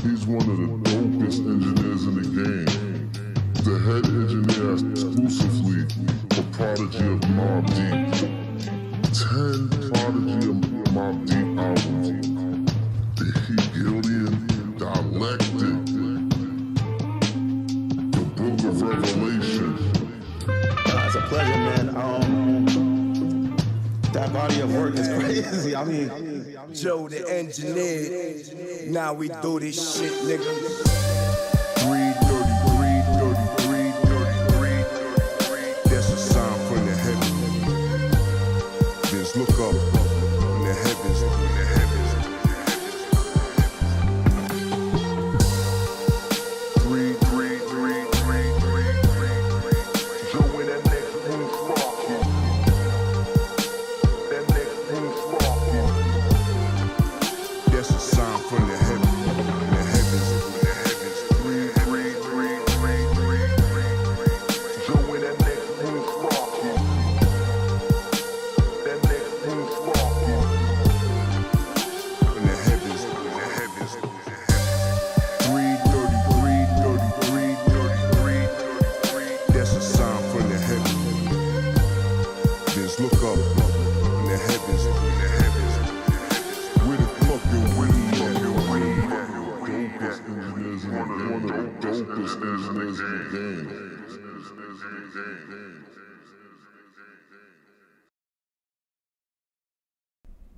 He's one of the dopest engineers in the game. The head engineer exclusively for Prodigy of Mobb Deep. 10 Prodigy of Mobb Deep albums. The Hegelian Dialectic. The Book of Revelation. It's a pleasure, man. That body of work is crazy. I mean, Joe the engineer. Now we do this shit, nigga. 333. That's a sign from the heavens. Just look up in the heavens.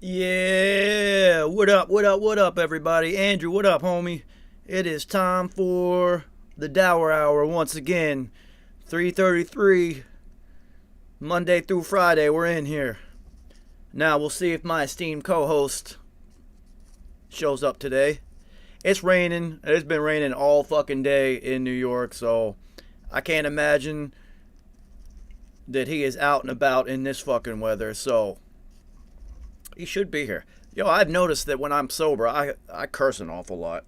Yeah, what up, everybody? Andrew, what up, homie? It is time for the Dour Hour once again. 3:33, Monday through Friday, we're in here. Now, we'll see if my esteemed co-host shows up today. It's raining. It's been raining all fucking day in New York, so I can't imagine that he is out and about in this fucking weather, so he should be here. Yo, I've noticed that when I'm sober, I curse an awful lot.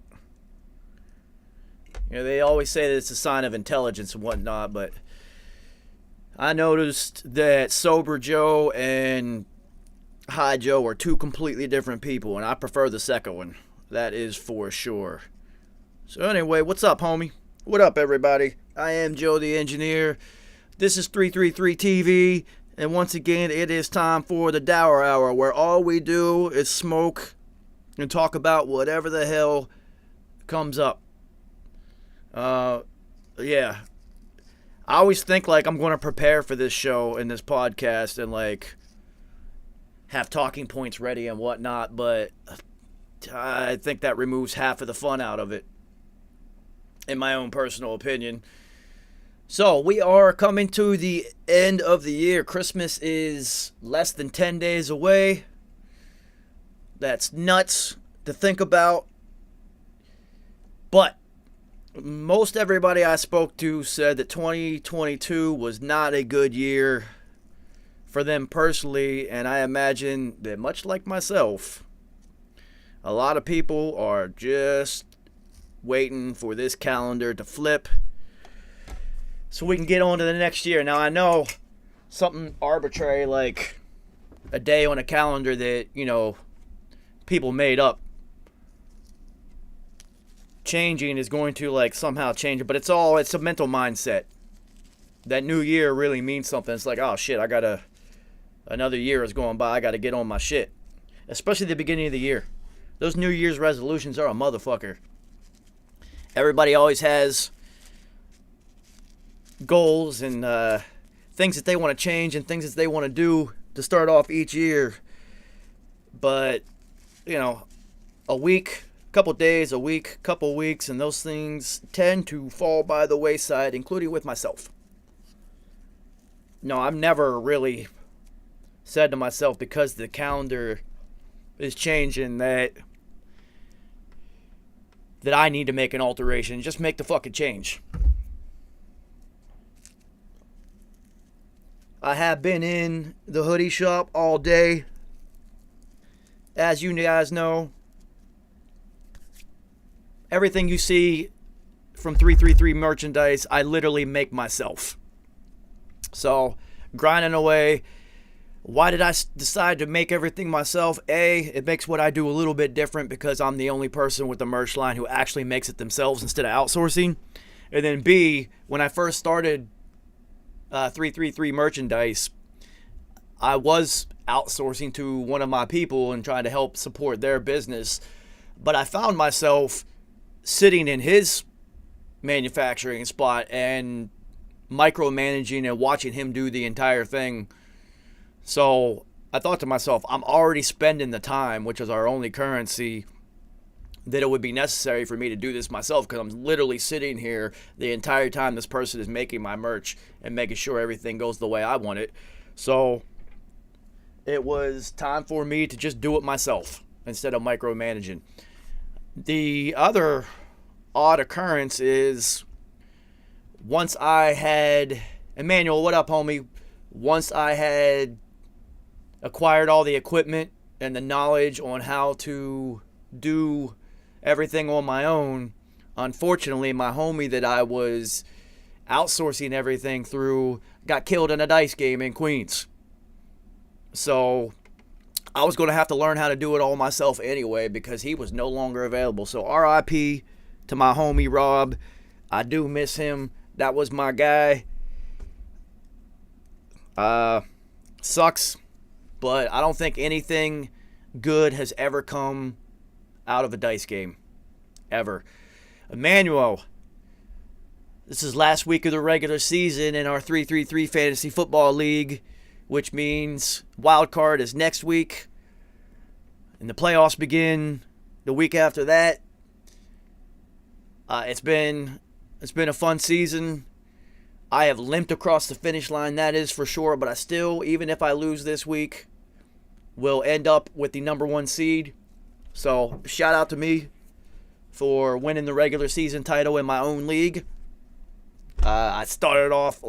You know, they always say that it's a sign of intelligence and whatnot, but I noticed that sober Joe and high Joe are two completely different people, and I prefer the second one. That is for sure. So anyway, what's up, homie? What up, everybody? I am Joe the Engineer. This is 333 TV. And once again, it is time for the Dour Hour, where all we do is smoke and talk about whatever the hell comes up. Yeah. I always think like I'm going to prepare for this show and this podcast and like have talking points ready and whatnot, but I think that removes half of the fun out of it, in my own personal opinion. So, we are coming to the end of the year. Christmas is less than 10 days away. That's nuts to think about. But most everybody I spoke to said that 2022 was not a good year for them personally, and I imagine that much like myself, a lot of people are just waiting for this calendar to flip so we can get on to the next year. Now, I know something arbitrary like a day on a calendar that, you know, people made up changing is going to, like, somehow change it. But it's a mental mindset. That new year really means something. It's like, oh, shit, another year is going by. I got to get on my shit. Especially the beginning of the year. Those New Year's resolutions are a motherfucker. Everybody always has goals and things that they want to change and things that they want to do to start off each year. But, you know, a week, couple days, a week, couple weeks, and those things tend to fall by the wayside, including with myself. No, I've never really said to myself, because the calendar is changing, that I need to make an alteration. Just make the fucking change. I have been in the hoodie shop all day. As you guys know, everything you see from 333 merchandise, I literally make myself. So, grinding away, Why did I decide to make everything myself? A, it makes what I do a little bit different because I'm the only person with the merch line who actually makes it themselves instead of outsourcing. And then B, when I first started 333 merchandise, I was outsourcing to one of my people and trying to help support their business. But I found myself sitting in his manufacturing spot and micromanaging and watching him do the entire thing. So I thought to myself, I'm already spending the time, which is our only currency, that it would be necessary for me to do this myself, because I'm literally sitting here the entire time this person is making my merch and making sure everything goes the way I want it. So it was time for me to just do it myself instead of micromanaging. The other odd occurrence is once I had, Emmanuel, what up, homie? Once I had acquired all the equipment and the knowledge on how to do everything on my own, unfortunately, my homie that I was outsourcing everything through got killed in a dice game in Queens. So I was going to have to learn how to do it all myself anyway because he was no longer available. So RIP to my homie Rob. I do miss him. That was my guy. Sucks. But I don't think anything good has ever come out of a dice game. Ever. Emmanuel, this is last week of the regular season in our 333 Fantasy Football League, which means wild card is next week. And the playoffs begin the week after that. It's been a fun season. I have limped across the finish line, that is for sure. But I still, even if I lose this week, will end up with the number 1 seed. So shout out to me for winning the regular season title in my own league. I started off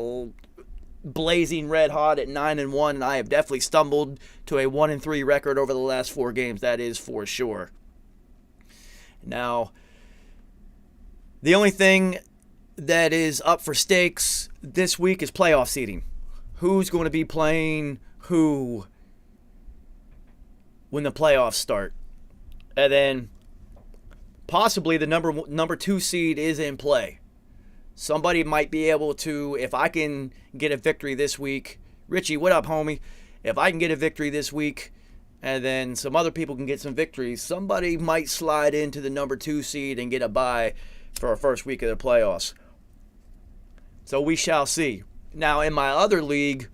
blazing red hot at 9-1, and I have definitely stumbled to a 1-3 record over the last 4 games. That is for sure. Now, the only thing that is up for stakes this week is playoff seeding. Who's going to be playing who when the playoffs start? And then possibly the number 2 seed is in play. Somebody might be able to, if I can get a victory this week. Richie, what up, homie? If I can get a victory this week and then some other people can get some victories, somebody might slide into the number 2 seed and get a bye for our first week of the playoffs. So we shall see. Now, in my other league,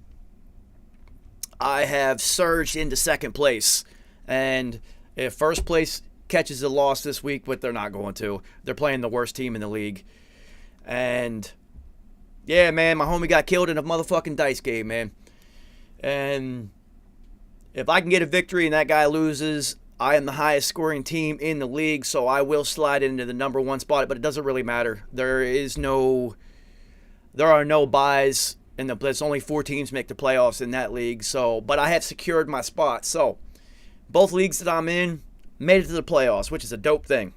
I have surged into second place. And if first place catches a loss this week, but they're not going to, they're playing the worst team in the league. And yeah, man, my homie got killed in a motherfucking dice game, man. And if I can get a victory and that guy loses, I am the highest scoring team in the league, so I will slide into the number 1 spot, but it doesn't really matter. There are no buys, and there's only 4 teams make the playoffs in that league. So, but I have secured my spot. So both leagues that I'm in made it to the playoffs, which is a dope thing.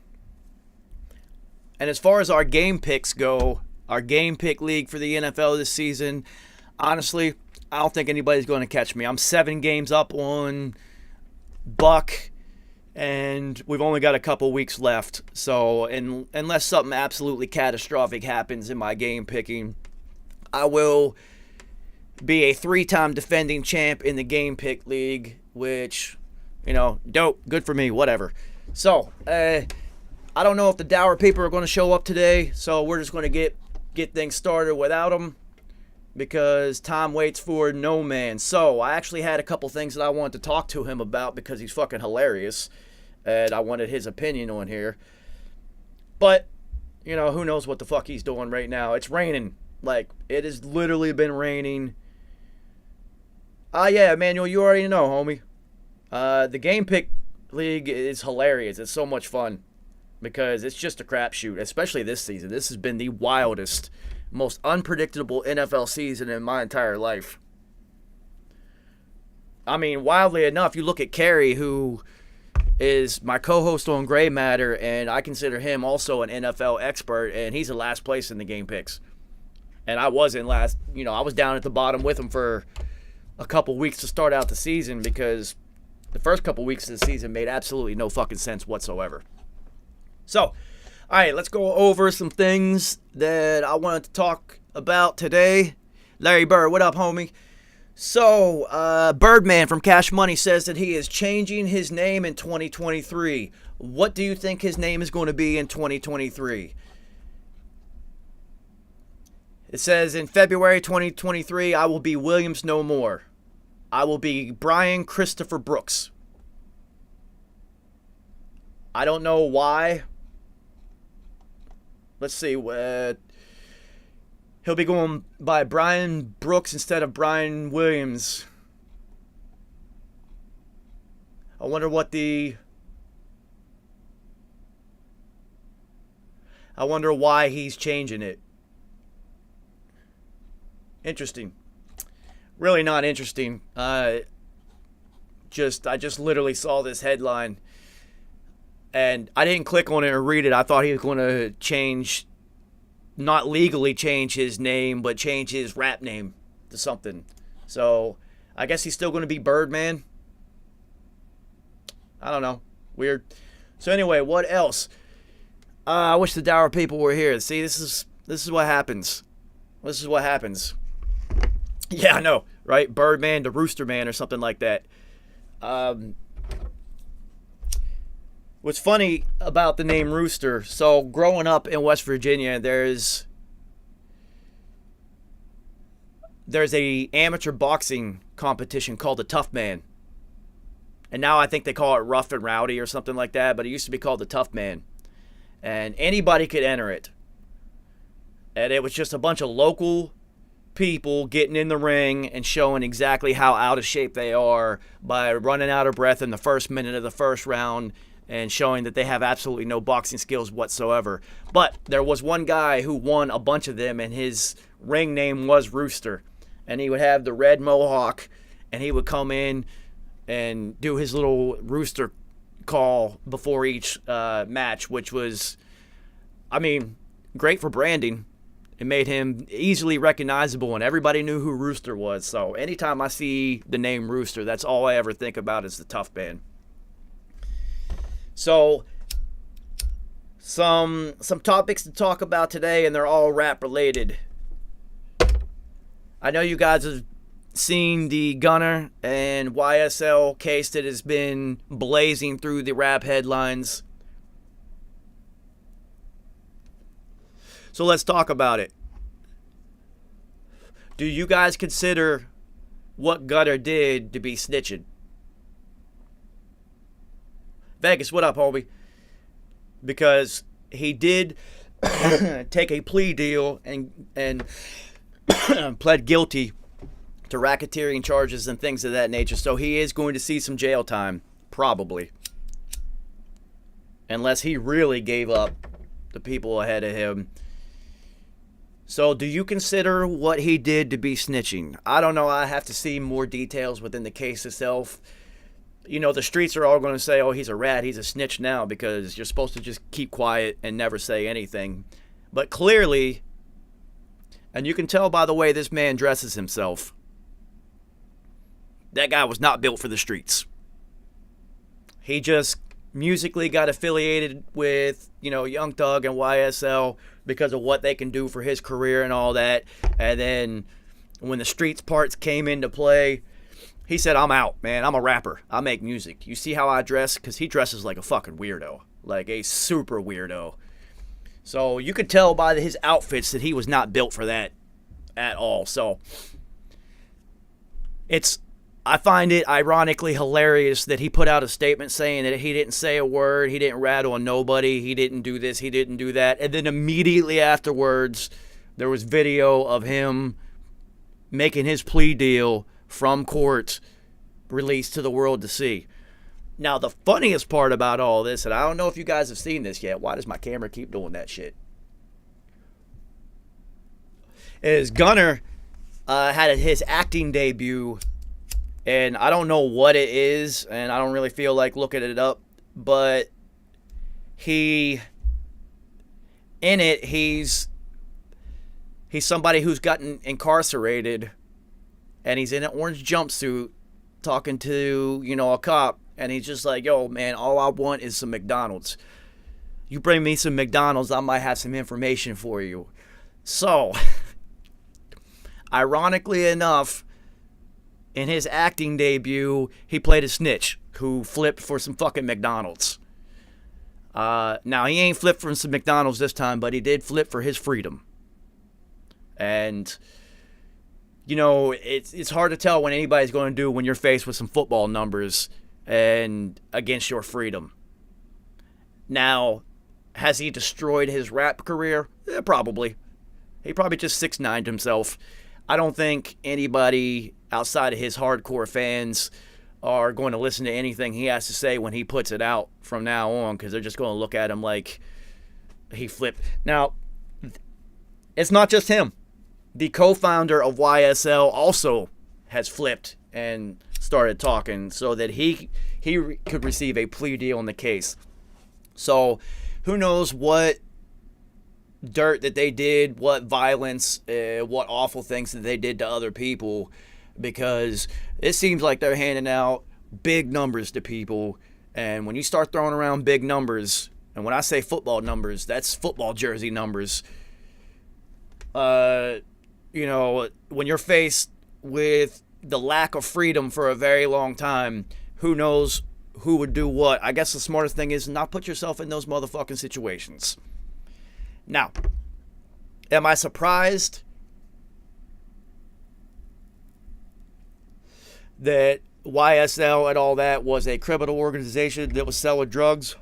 And as far as our game picks go, our game pick league for the NFL this season, honestly, I don't think anybody's going to catch me. I'm 7 games up on Buck, and we've only got a couple weeks left. So unless something absolutely catastrophic happens in my game picking, I will be a 3-time defending champ in the game pick league, which, dope, good for me, whatever. So, I don't know if the Dour People are going to show up today, so we're just going to get things started without them because time waits for no man. So I actually had a couple things that I wanted to talk to him about because he's fucking hilarious, and I wanted his opinion on here. But, who knows what the fuck he's doing right now. It's raining. Like, it has literally been raining. Yeah, Emmanuel, you already know, homie. The Game Pick League is hilarious. It's so much fun. Because it's just a crapshoot, especially this season. This has been the wildest, most unpredictable NFL season in my entire life. I mean, wildly enough, you look at Kerry, who is my co-host on Gray Matter, and I consider him also an NFL expert, and he's in last place in the game picks. And I was in last, I was down at the bottom with him for a couple weeks to start out the season, because the first couple weeks of the season made absolutely no fucking sense whatsoever. So, all right, let's go over some things that I wanted to talk about today. Larry Bird, what up, homie? So, Birdman from Cash Money says that he is changing his name in 2023. What do you think his name is going to be in 2023? It says, in February 2023, I will be Williams no more. I will be Brian Christopher Brooks. I don't know why. Let's see. He'll be going by Brian Brooks instead of Brian Williams. I wonder why he's changing it. Interesting. Really not interesting. I just literally saw this headline, and I didn't click on it or read it. I thought he was going to change, not legally change his name, but change his rap name to something. So I guess he's still going to be Birdman. I don't know. Weird. So anyway, what else? I wish the Dour people were here. See, this is what happens. This is what happens. Yeah, I know, right? Birdman to Rooster Man or something like that. What's funny about the name Rooster, so growing up in West Virginia, there's a amateur boxing competition called the Tough Man. And now I think they call it Rough and Rowdy or something like that, but it used to be called the Tough Man. And anybody could enter it. And it was just a bunch of local people getting in the ring and showing exactly how out of shape they are by running out of breath in the first minute of the first round and showing that they have absolutely no boxing skills whatsoever. But there was one guy who won a bunch of them, and his ring name was Rooster. And he would have the red mohawk, and he would come in and do his little rooster call before each match, which was, I mean, great for branding. It made him easily recognizable, and everybody knew who Rooster was. So anytime I see the name Rooster, that's all I ever think about is the Tough Man. So some topics to talk about today, and they're all rap related. I know you guys have seen the Gunner and YSL case that has been blazing through the rap headlines. So let's talk about it. Do you guys consider what Gunner did to be snitching? Vegas, what up, homie? Because he did take a plea deal and pled guilty to racketeering charges and things of that nature. So he is going to see some jail time, probably. Unless he really gave up the people ahead of him. So do you consider what he did to be snitching? I don't know. I have to see more details within the case itself. You know, the streets are all going to say, oh, he's a rat, he's a snitch now, because you're supposed to just keep quiet and never say anything. But clearly, and you can tell by the way this man dresses himself, that guy was not built for the streets. He just musically got affiliated with, you know, Young Thug and YSL because of what they can do for his career and all that. And then when the streets parts came into play, he said, I'm out, man. I'm a rapper. I make music. You see how I dress? Because he dresses like a fucking weirdo. Like a super weirdo. So you could tell by his outfits that he was not built for that at all. So I find it ironically hilarious that he put out a statement saying that he didn't say a word, he didn't rat on nobody, he didn't do this, he didn't do that. And then immediately afterwards, there was video of him making his plea deal from court released to the world to see. Now, the funniest part about all this, and I don't know if you guys have seen this yet, why does my camera keep doing that shit? Is Gunner had his acting debut, and I don't know what it is, and I don't really feel like looking it up, but in it, he's somebody who's gotten incarcerated and he's in an orange jumpsuit talking to, a cop, and he's just like, yo, man, all I want is some McDonald's. You bring me some McDonald's, I might have some information for you. So, ironically enough, in his acting debut, he played a snitch who flipped for some fucking McDonald's. Now, he ain't flipped for some McDonald's this time, but he did flip for his freedom. And, it's hard to tell what anybody's going to do when you're faced with some football numbers and against your freedom. Now, has he destroyed his rap career? Probably. He probably just 6ix9'd himself. I don't think anybody outside of his hardcore fans are going to listen to anything he has to say when he puts it out from now on, because they're just going to look at him like he flipped. Now, it's not just him. The co-founder of YSL also has flipped and started talking so that he could receive a plea deal in the case. So, who knows what dirt that they did, what violence, what awful things that they did to other people, because it seems like they're handing out big numbers to people, and when you start throwing around big numbers, and when I say football numbers, that's football jersey numbers, when you're faced with the lack of freedom for a very long time, who knows who would do what. I guess the smartest thing is not put yourself in those motherfucking situations. Now, am I surprised that YSL and all that was a criminal organization that was selling drugs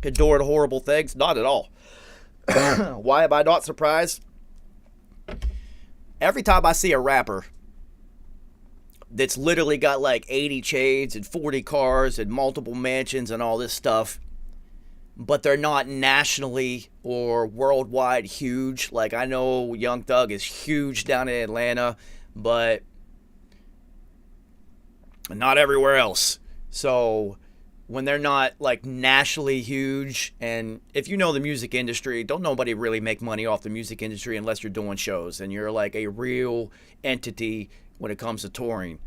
and doing horrible things? Not at all. Why am I not surprised? Every time I see a rapper that's literally got like 80 chains and 40 cars and multiple mansions and all this stuff, but they're not nationally or worldwide huge. Like, I know Young Thug is huge down in Atlanta, but not everywhere else. So when they're not like nationally huge, and if you know the music industry, don't nobody really make money off the music industry unless you're doing shows and you're like a real entity when it comes to touring,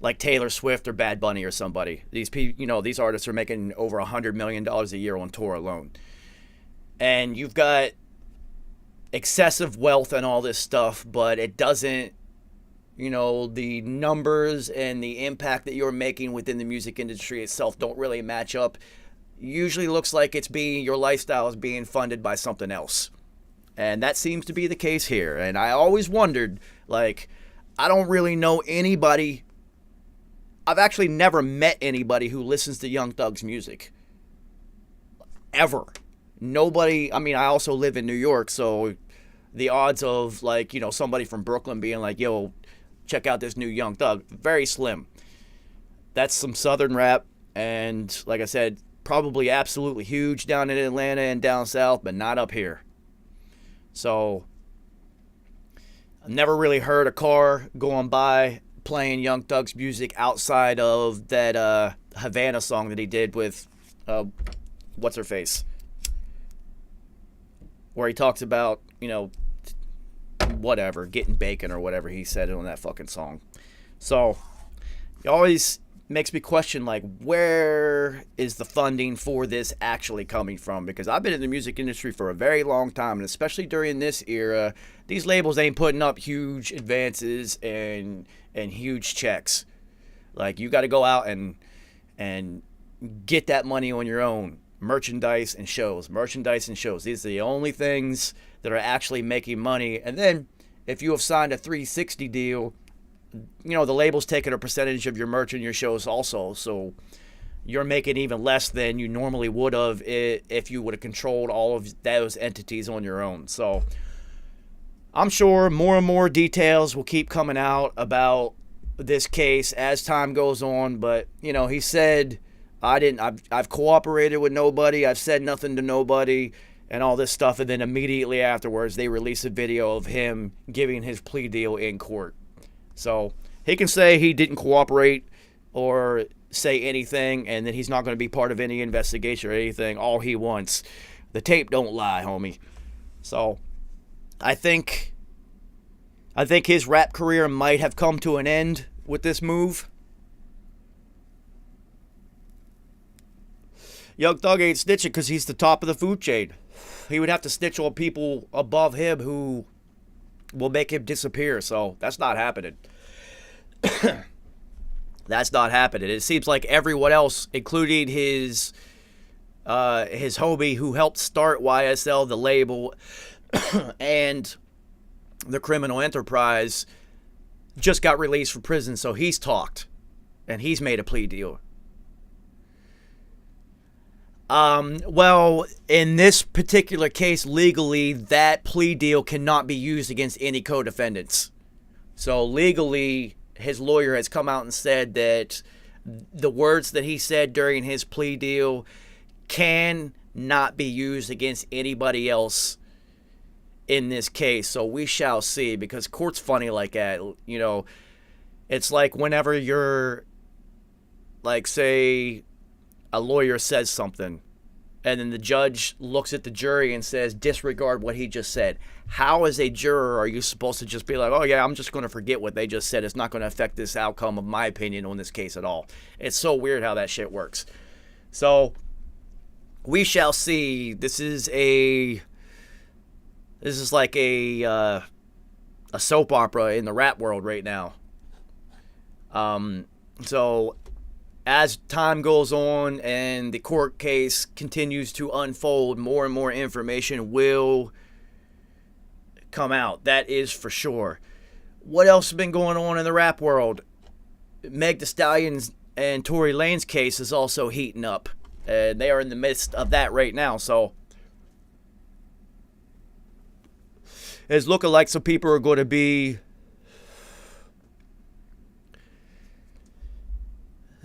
like Taylor Swift or Bad Bunny or somebody. These people, these artists are making over $100 million a year on tour alone. And you've got excessive wealth and all this stuff, but it doesn't, the numbers and the impact that you're making within the music industry itself don't really match up. Usually looks like your lifestyle is being funded by something else. And that seems to be the case here. And I always wondered, like, I don't really know anybody. I've actually never met anybody who listens to Young Thug's music. Ever. Nobody. I mean, I also live in New York, so the odds of, like, somebody from Brooklyn being like, yo, check out this new Young Thug, very slim. That's some Southern rap, and like I said, probably absolutely huge down in Atlanta and down south, but not up here. So, I've never really heard a car going by playing Young Thug's music outside of that Havana song that he did with, what's her face? Where he talks about, whatever, getting bacon or whatever he said on that fucking song. So, it always makes me question, like, where is the funding for this actually coming from? Because I've been in the music industry for a very long time, and especially during this era, these labels ain't putting up huge advances and huge checks. Like, you got to go out and get that money on your own. Merchandise and shows. These are the only things that are actually making money. And then, if you have signed a 360 deal, the label's taking a percentage of your merch and your shows also. So you're making even less than you normally would have if you would have controlled all of those entities on your own. So I'm sure more and more details will keep coming out about this case as time goes on. But, he said, I've cooperated with nobody. I've said nothing to nobody and all this stuff. And then immediately afterwards, they released a video of him giving his plea deal in court. So he can say he didn't cooperate or say anything and that he's not going to be part of any investigation or anything all he wants. The tape don't lie, homie. So I think I think his rap career might have come to an end with this move. Young Thug ain't snitching because he's the top of the food chain. He would have to snitch on people above him who will make him disappear. So that's not happening. That's not happening. It seems like everyone else, including his homie who helped start YSL, the label, and the criminal enterprise, just got released from prison. So he's talked, and he's made a plea deal. Well, in this particular case, legally, that plea deal cannot be used against any co-defendants. So legally, his lawyer has come out and said that the words that he said during his plea deal can not be used against anybody else in this case. So we shall see, because court's funny like that. You know, it's like whenever you're, like, say, a lawyer says something, and then the judge looks at the jury and says, disregard what he just said. How, as a juror, are you supposed to just be like, oh, yeah, I'm just going to forget what they just said. It's not going to affect this outcome of my opinion on this case at all. It's so weird how that shit works. So we shall see. This is like a soap opera in the rap world right now. So as time goes on and the court case continues to unfold, more and more information will come out. That is for sure. What else has been going on in the rap world? Meg Thee Stallion's and Tory Lanez case is also heating up. And they are in the midst of that right now. So it's looking like some people are going to be...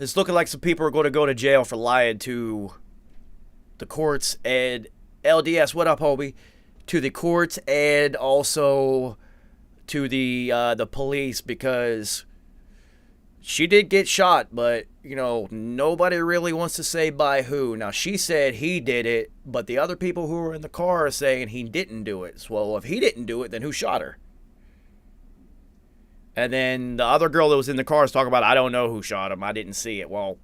It's looking like some people are going to go to jail for lying to the courts. And LDS, what up, homie? To the courts and also to the police, because she did get shot, but, you know, nobody really wants to say by who. Now, she said he did it, but the other people who were in the car are saying he didn't do it. So, well, if he didn't do it, then who shot her? And then the other girl that was in the car is talking about, I don't know who shot him. I didn't see it. Well,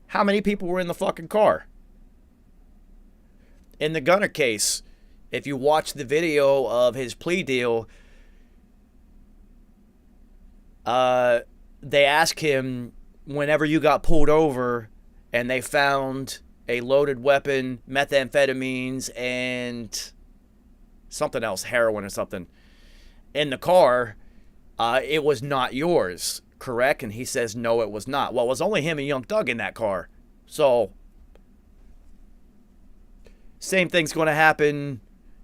how many people were in the fucking car? In the Gunner case, if you watch the video of his plea deal, they ask him, whenever you got pulled over and they found a loaded weapon, methamphetamines, and something else, heroin or something, in the car, it was not yours, correct? And he says, no, it was not. Well, it was only him and Young Thug in that car. So, same thing's going to happen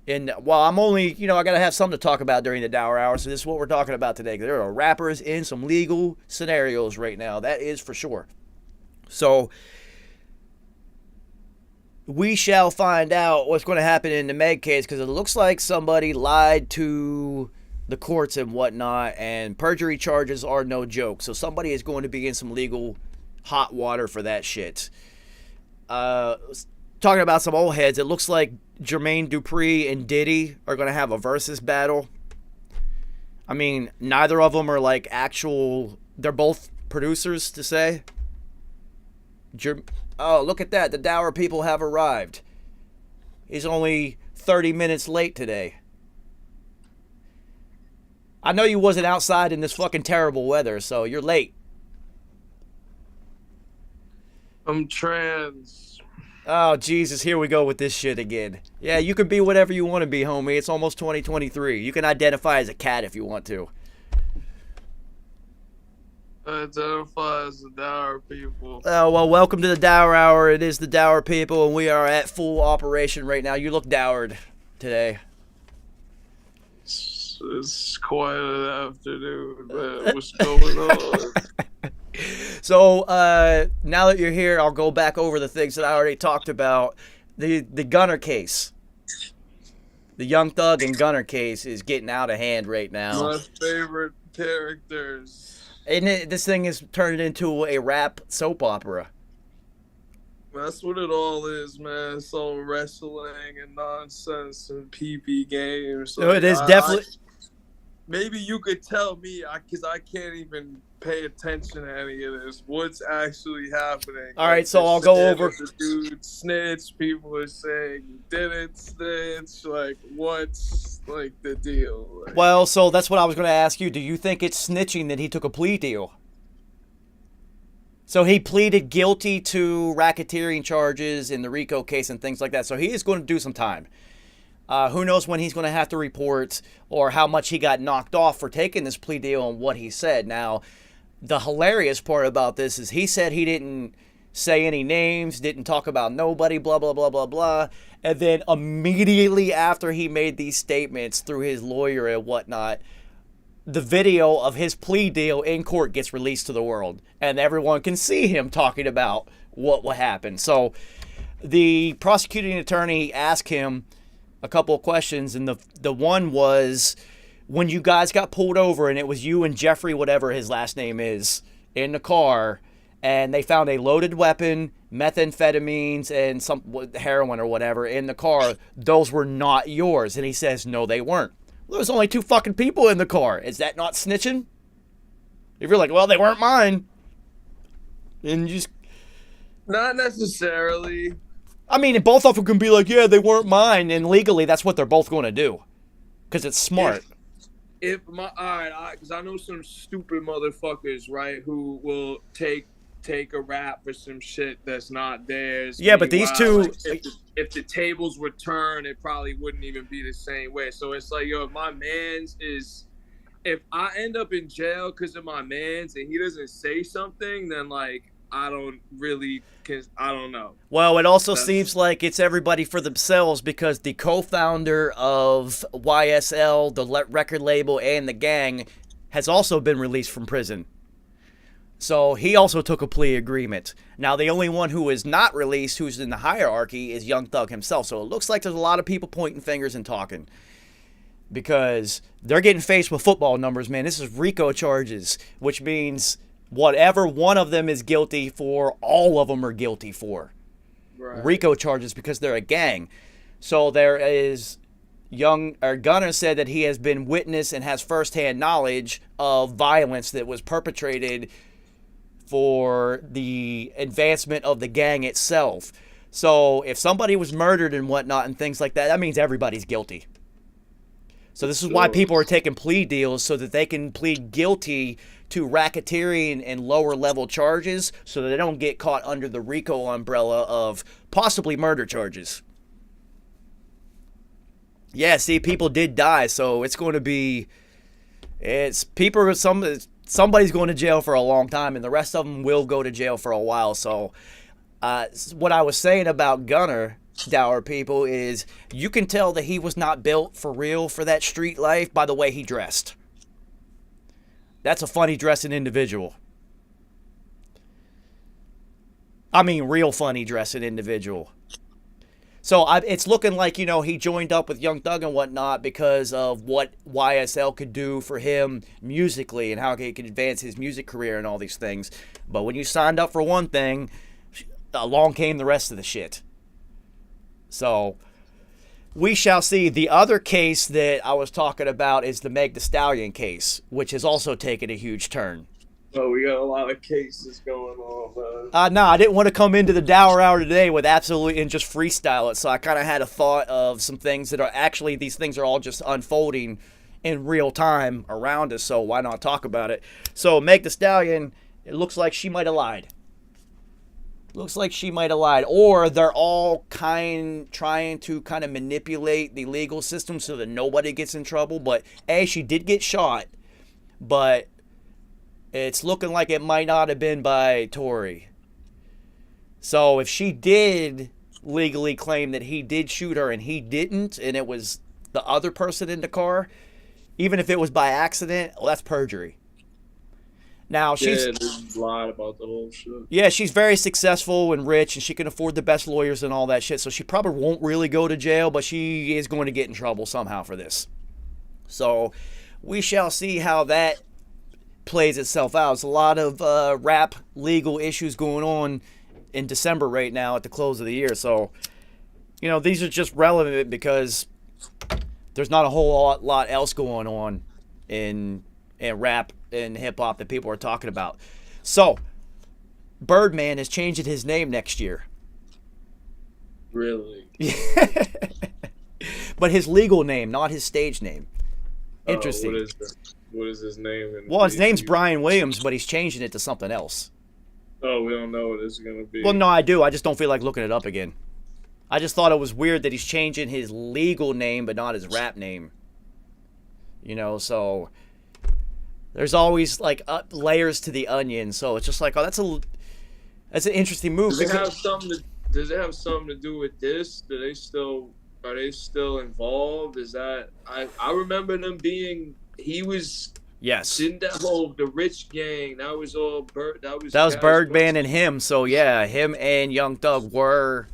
in... Well, I'm only... You know, I got to have something to talk about during the Dour Hour, so this is what we're talking about today. There are rappers in some legal scenarios right now. That is for sure. So, we shall find out what's going to happen in the Meg case, because it looks like somebody lied to the courts and whatnot, and perjury charges are no joke. So somebody is going to be in some legal hot water for that shit. Talking about some old heads, it looks like Jermaine Dupri and Diddy are going to have a versus battle. I mean, neither of them are like actual... They're both producers, to say. Oh, look at that. The Dour people have arrived. He's only 30 minutes late today. I know you wasn't outside in this fucking terrible weather, so you're late. I'm trans. Oh, Jesus, here we go with this shit again. Yeah, you can be whatever you want to be, homie. It's almost 2023. You can identify as a cat if you want to. I identify as the Dour People. Oh, well, welcome to the Dour Hour. It is the Dour People, and we are at full operation right now. You look dowered today. It's quite an afternoon, man. What's going on? So, now that you're here, I'll go back over the things that I already talked about. The Gunner case. The Young Thug and Gunner case is getting out of hand right now. My favorite characters. And this thing is turned into a rap soap opera. That's what it all is, man. It's all wrestling and nonsense and PP games. So it is definitely... maybe you could tell me, because I can't even pay attention to any of this. What's actually happening? All right, so I'll go over. The dude snitch. People are saying he didn't snitch. Like, what's like the deal? Like, Well, so that's what I was going to ask you. Do you think it's snitching that he took a plea deal? So he pleaded guilty to racketeering charges in the RICO case and things like that. So he is going to do some time. Who knows when he's going to have to report or how much he got knocked off for taking this plea deal and what he said. Now, the hilarious part about this is he said he didn't say any names, didn't talk about nobody, blah, blah, blah, blah, blah. And then immediately after he made these statements through his lawyer and whatnot, the video of his plea deal in court gets released to the world. And everyone can see him talking about what would happen. So the prosecuting attorney asked him a couple of questions, and the one was, when you guys got pulled over and it was you and Jeffrey, whatever his last name is, in the car, and they found a loaded weapon, methamphetamines, and some heroin or whatever in the car, those were not yours. And he says, no, they weren't. Well, there was only 2 fucking people in the car. Is that not snitching? If you're like, well, they weren't mine. And you just... Not necessarily. I mean, both of them can be like, yeah, they weren't mine, and legally, that's what they're both going to do, because it's smart. Because I know some stupid motherfuckers, right, who will take a rap for some shit that's not theirs. Yeah, but these two, like, if the tables were turned, it probably wouldn't even be the same way. So it's like, yo, if my man's is, if I end up in jail because of my man's and he doesn't say something, then like, I don't really, cause I don't know. Well, it also seems like it's everybody for themselves, because the co-founder of YSL, the record label, and the gang has also been released from prison. So he also took a plea agreement. Now, the only one who is not released, who's in the hierarchy, is Young Thug himself. So it looks like there's a lot of people pointing fingers and talking, because they're getting faced with football numbers, man. This is RICO charges, which means whatever one of them is guilty for, all of them are guilty for. Right. RICO charges, because they're a gang. So there is Gunner said that he has been witness and has firsthand knowledge of violence that was perpetrated for the advancement of the gang itself. So if somebody was murdered and whatnot and things like that, that means everybody's guilty. So this is why people are taking plea deals, so that they can plead guilty to racketeering and lower level charges, so that they don't get caught under the RICO umbrella of possibly murder charges. Yeah, see, people did die, so it's going to be, somebody's going to jail for a long time, and the rest of them will go to jail for a while. So what I was saying about Gunner, Dour People, is you can tell that he was not built for real for that street life by the way he dressed. That's a funny dressing individual. I mean, real funny dressing individual. So it's looking like, he joined up with Young Thug and whatnot because of what YSL could do for him musically and how he could advance his music career and all these things. But when you signed up for one thing, along came the rest of the shit. So we shall see. The other case that I was talking about is the Meg Thee Stallion case, which has also taken a huge turn. Oh, we got a lot of cases going on, man. I didn't want to come into the Dour Hour today with absolutely and just freestyle it, so I kind of had a thought of some things that are actually, these things are all just unfolding in real time around us, so why not talk about it? So Meg Thee Stallion, it looks like she might have lied. Looks like she might have lied, or they're all trying to kind of manipulate the legal system so that nobody gets in trouble. But she did get shot, but it's looking like it might not have been by Tory. So if she did legally claim that he did shoot her and he didn't, and it was the other person in the car, even if it was by accident, well, that's perjury. Now she's lied about the whole shit. Yeah, she's very successful and rich, and she can afford the best lawyers and all that shit. So she probably won't really go to jail, but she is going to get in trouble somehow for this. So we shall see how that plays itself out. There's a lot of rap legal issues going on in December right now at the close of the year. So these are just relevant because there's not a whole lot else going on in rap and hip hop that people are talking about. So, Birdman is changing his name next year. Really? But his legal name, not his stage name. Interesting. What is his name? Well, his name's Brian Williams, but he's changing it to something else. Oh, we don't know what it's gonna be. Well, no, I do. I just don't feel like looking it up again. I just thought it was weird that he's changing his legal name, but not his rap name. You know, so there's always like layers to the onion. So it's just like, oh, that's an interesting move. Does it have something to do with this? Are they still involved? Is that I remember them being yes. Didn't that whole the Rich Gang? That was all That was Birdman and him. So yeah, him and Young Thug were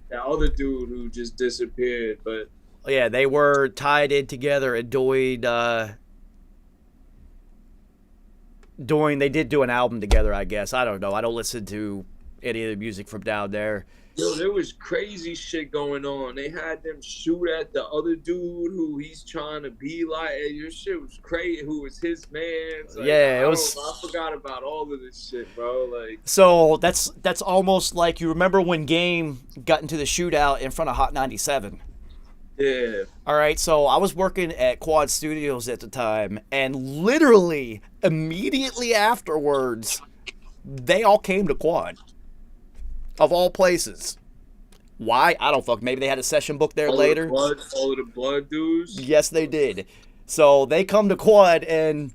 that other dude who just disappeared. But yeah, they were tied in together and they did do an album together, I guess. I don't know. I don't listen to any of the music from down there. Yo, there was crazy shit going on. They had them shoot at the other dude who he's trying to be like. Your shit was crazy. Who was his man? Like, yeah, I forgot about all of this shit, bro. Like, so that's almost like you remember when Game got into the shootout in front of Hot 97. Yeah. All right, so I was working at Quad Studios at the time, and literally immediately afterwards, they all came to Quad. Of all places. Why? I don't fuck. Maybe they had a session booked there later. All of the blood dudes? Yes, they did. So they come to Quad, and,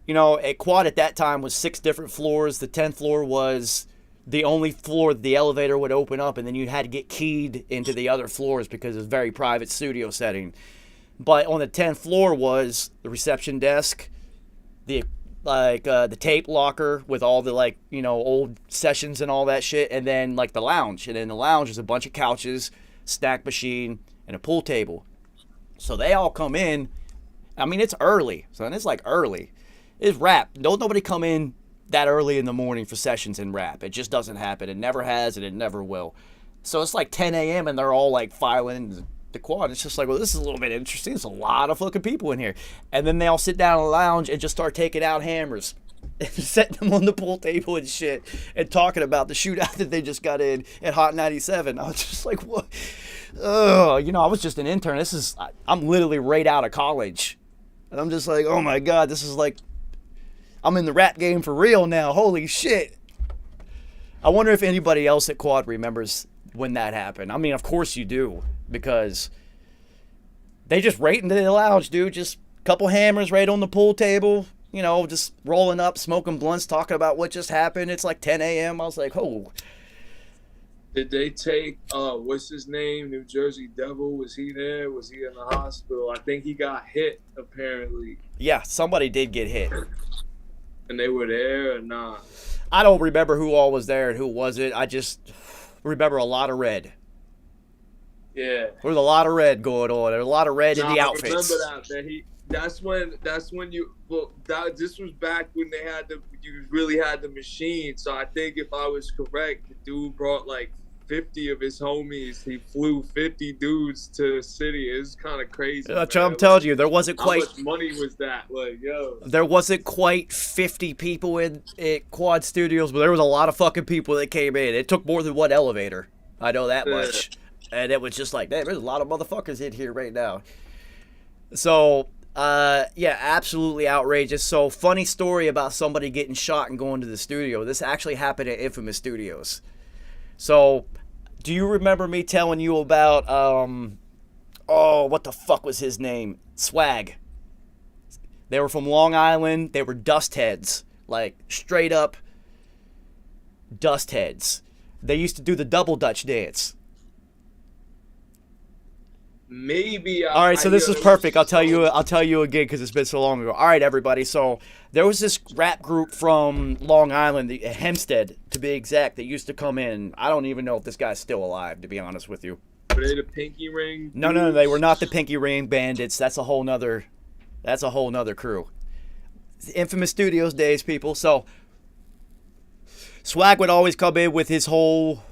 you know, at Quad at that time was 6 different floors. The 10th floor was the only floor the elevator would open up, and then you had to get keyed into the other floors because it was a very private studio setting. But on the 10th floor was the reception desk, the tape locker with all the, like, you know, old sessions and all that shit, and then like the lounge. And in the lounge is a bunch of couches, snack machine, and a pool table. So they all come in. I mean, it's early. So it's like early. It's rap. Don't nobody come in that early in the morning for sessions in rap. It just doesn't happen. It never has, and it never will. So it's like 10 a.m. and they're all like filing the Quad. It's just like, well, this is a little bit interesting. There's a lot of fucking people in here. And then they all sit down in the lounge and just start taking out hammers and setting them on the pool table and shit and talking about the shootout that they just got in at Hot 97. I was just like, what? You know, I was just an intern. I'm literally right out of college. And I'm just like, oh my God, this is like, I'm in the rap game for real now. Holy shit. I wonder if anybody else at Quad remembers when that happened. I mean, of course you do. Because they just right into the lounge, dude. Just a couple hammers right on the pool table. You know, just rolling up, smoking blunts, talking about what just happened. It's like 10 a.m. I was like, oh. Did they take, what's his name? New Jersey Devil? Was he there? Was he in the hospital? I think he got hit, apparently. Yeah, somebody did get hit. And they were there or not? I don't remember who all was there and who wasn't. I just remember a lot of red. Yeah. There was a lot of red going on. There was a lot of red in the outfits. I remember that. This was back when you really had the machine. So I think if I was correct, the dude brought like 50 of his homies. He flew 50 dudes to the city. It was kind of crazy. I'm telling you, there wasn't quite. How much money was that? Like, yo. There wasn't quite 50 people at Quad Studios, but there was a lot of fucking people that came in. It took more than one elevator. I know that much. And it was just like, man, there's a lot of motherfuckers in here right now. So, yeah, absolutely outrageous. So, funny story about somebody getting shot and going to the studio. This actually happened at Infamous Studios. So, do you remember me telling you about, what the fuck was his name? Swag. They were from Long Island. They were dust heads. Like, straight up dust heads. They used to do the double Dutch dance. Maybe. All right, so this is perfect. I'll tell you again because it's been so long ago. All right, everybody. So there was this rap group from Long Island, Hempstead to be exact, that used to come in. I don't even know if this guy's still alive, to be honest with you. Were they the Pinky Ring? No, they were not the Pinky Ring Bandits. That's a whole nother crew. Infamous Studios days, people. So Swag would always come in with his whole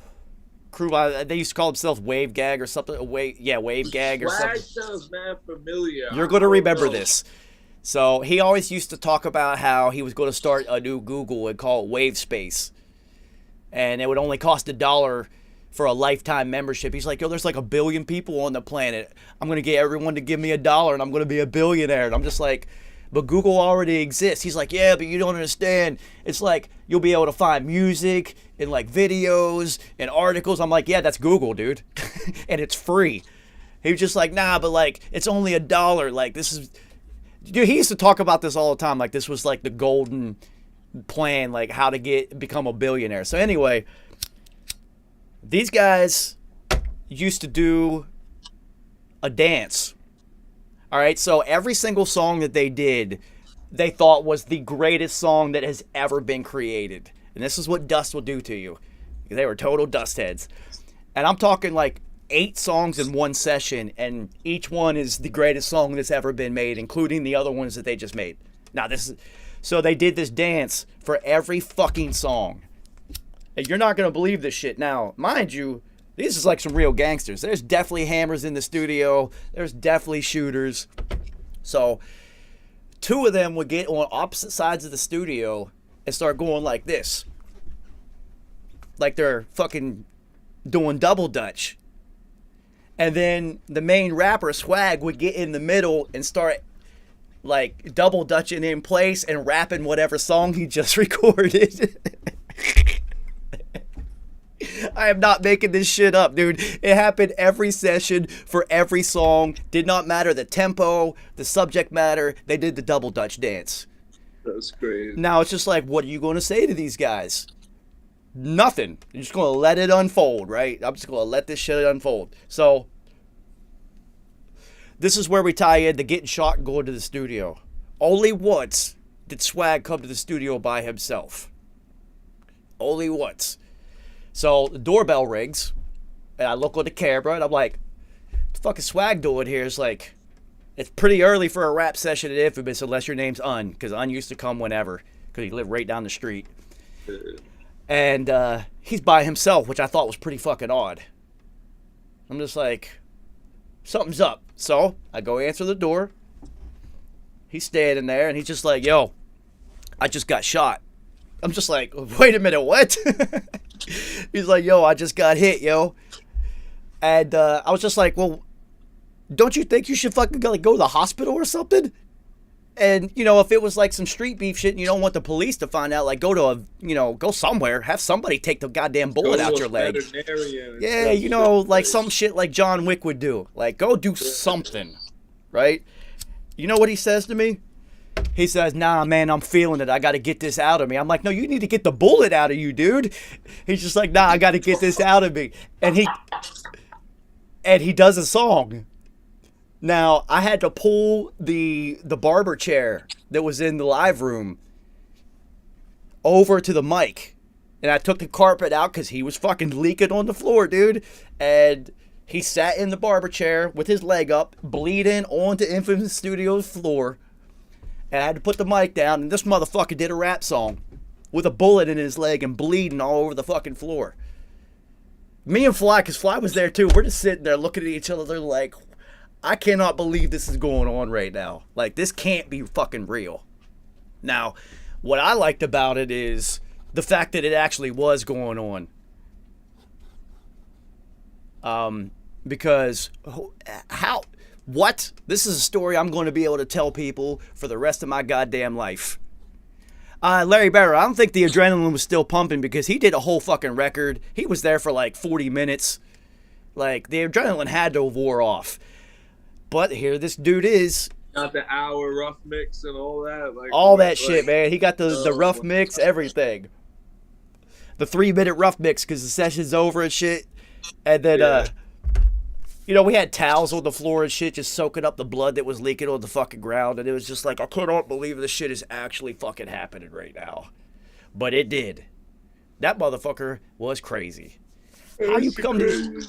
crew. They used to call themselves Wave Gag or something. Wave Gag or something. Swag sounds mad familiar. You're going to remember this. So he always used to talk about how he was going to start a new Google and call it Wave Space. And it would only cost $1 for a lifetime membership. He's like, yo, there's like 1 billion people on the planet. I'm going to get everyone to give me $1 and I'm going to be a billionaire. And I'm just like, but Google already exists. He's like, yeah, but you don't understand. It's like you'll be able to find music and like videos and articles. I'm like, yeah, that's Google, dude. And it's free. He was just like, nah, but like it's only $1. Like this is, dude, he used to talk about this all the time. Like this was like the golden plan, like how to become a billionaire. So anyway, these guys used to do a dance. All right, so every single song that they did, they thought was the greatest song that has ever been created. And this is what dust will do to you. They were total dust heads. And I'm talking like 8 songs in one session, and each one is the greatest song that's ever been made, including the other ones that they just made. Now so they did this dance for every fucking song. And you're not gonna believe this shit. Now, mind you, these is like some real gangsters. There's definitely hammers in the studio. There's definitely shooters. So 2 of them would get on opposite sides of the studio and start going like this, like they're fucking doing double dutch. And then the main rapper, Swag, would get in the middle and start like double dutching in place and rapping whatever song he just recorded. I am not making this shit up, dude. It happened every session for every song. Did not matter the tempo, the subject matter. They did the double dutch dance. That's great. Now it's just like, what are you going to say to these guys? Nothing. You're just going to let it unfold, right? I'm just going to let this shit unfold. So this is where we tie in to getting shot and going to the studio. Only once did Swag come to the studio by himself. Only once. So the doorbell rings, and I look on the camera, and I'm like, what the fuck is Swag doing here? It's like, it's pretty early for a rap session at Infamous unless your name's Un, because Un used to come whenever, because he lived right down the street. And he's by himself, which I thought was pretty fucking odd. I'm just like, something's up. So I go answer the door. He's standing there, and he's just like, yo, I just got shot. I'm just like, wait a minute, what? He's like, yo, I just got hit, yo. And I was just like, well, don't you think you should fucking go to the hospital or something? And, you know, if it was like some street beef shit and you don't want the police to find out, like go somewhere. Have somebody take the goddamn bullet out your leg. Yeah, you know, like some shit like John Wick would do. Like, go do something, right? You know what he says to me? He says, nah, man, I'm feeling it. I got to get this out of me. I'm like, no, you need to get the bullet out of you, dude. He's just like, nah, I got to get this out of me. And he does a song. Now, I had to pull the barber chair that was in the live room over to the mic. And I took the carpet out because he was fucking leaking on the floor, dude. And he sat in the barber chair with his leg up, bleeding onto Infamous Studios floor. And I had to put the mic down, and this motherfucker did a rap song with a bullet in his leg and bleeding all over the fucking floor. Me and Fly, because Fly was there too, we're just sitting there looking at each other. They're like, I cannot believe this is going on right now. Like, this can't be fucking real. Now, what I liked about it is the fact that it actually was going on. Because what? This is a story I'm going to be able to tell people for the rest of my goddamn life. Larry Barrow, I don't think the adrenaline was still pumping because he did a whole fucking record. He was there for like 40 minutes. Like, the adrenaline had to have wore off. But here this dude is. Got the hour rough mix and all that. Like, all that shit, man. He got the rough mix, everything. The 3-minute rough mix because the session's over and shit. And then, you know, we had towels on the floor and shit just soaking up the blood that was leaking on the fucking ground. And it was just like, I cannot believe this shit is actually fucking happening right now. But it did. That motherfucker was crazy. How you come to...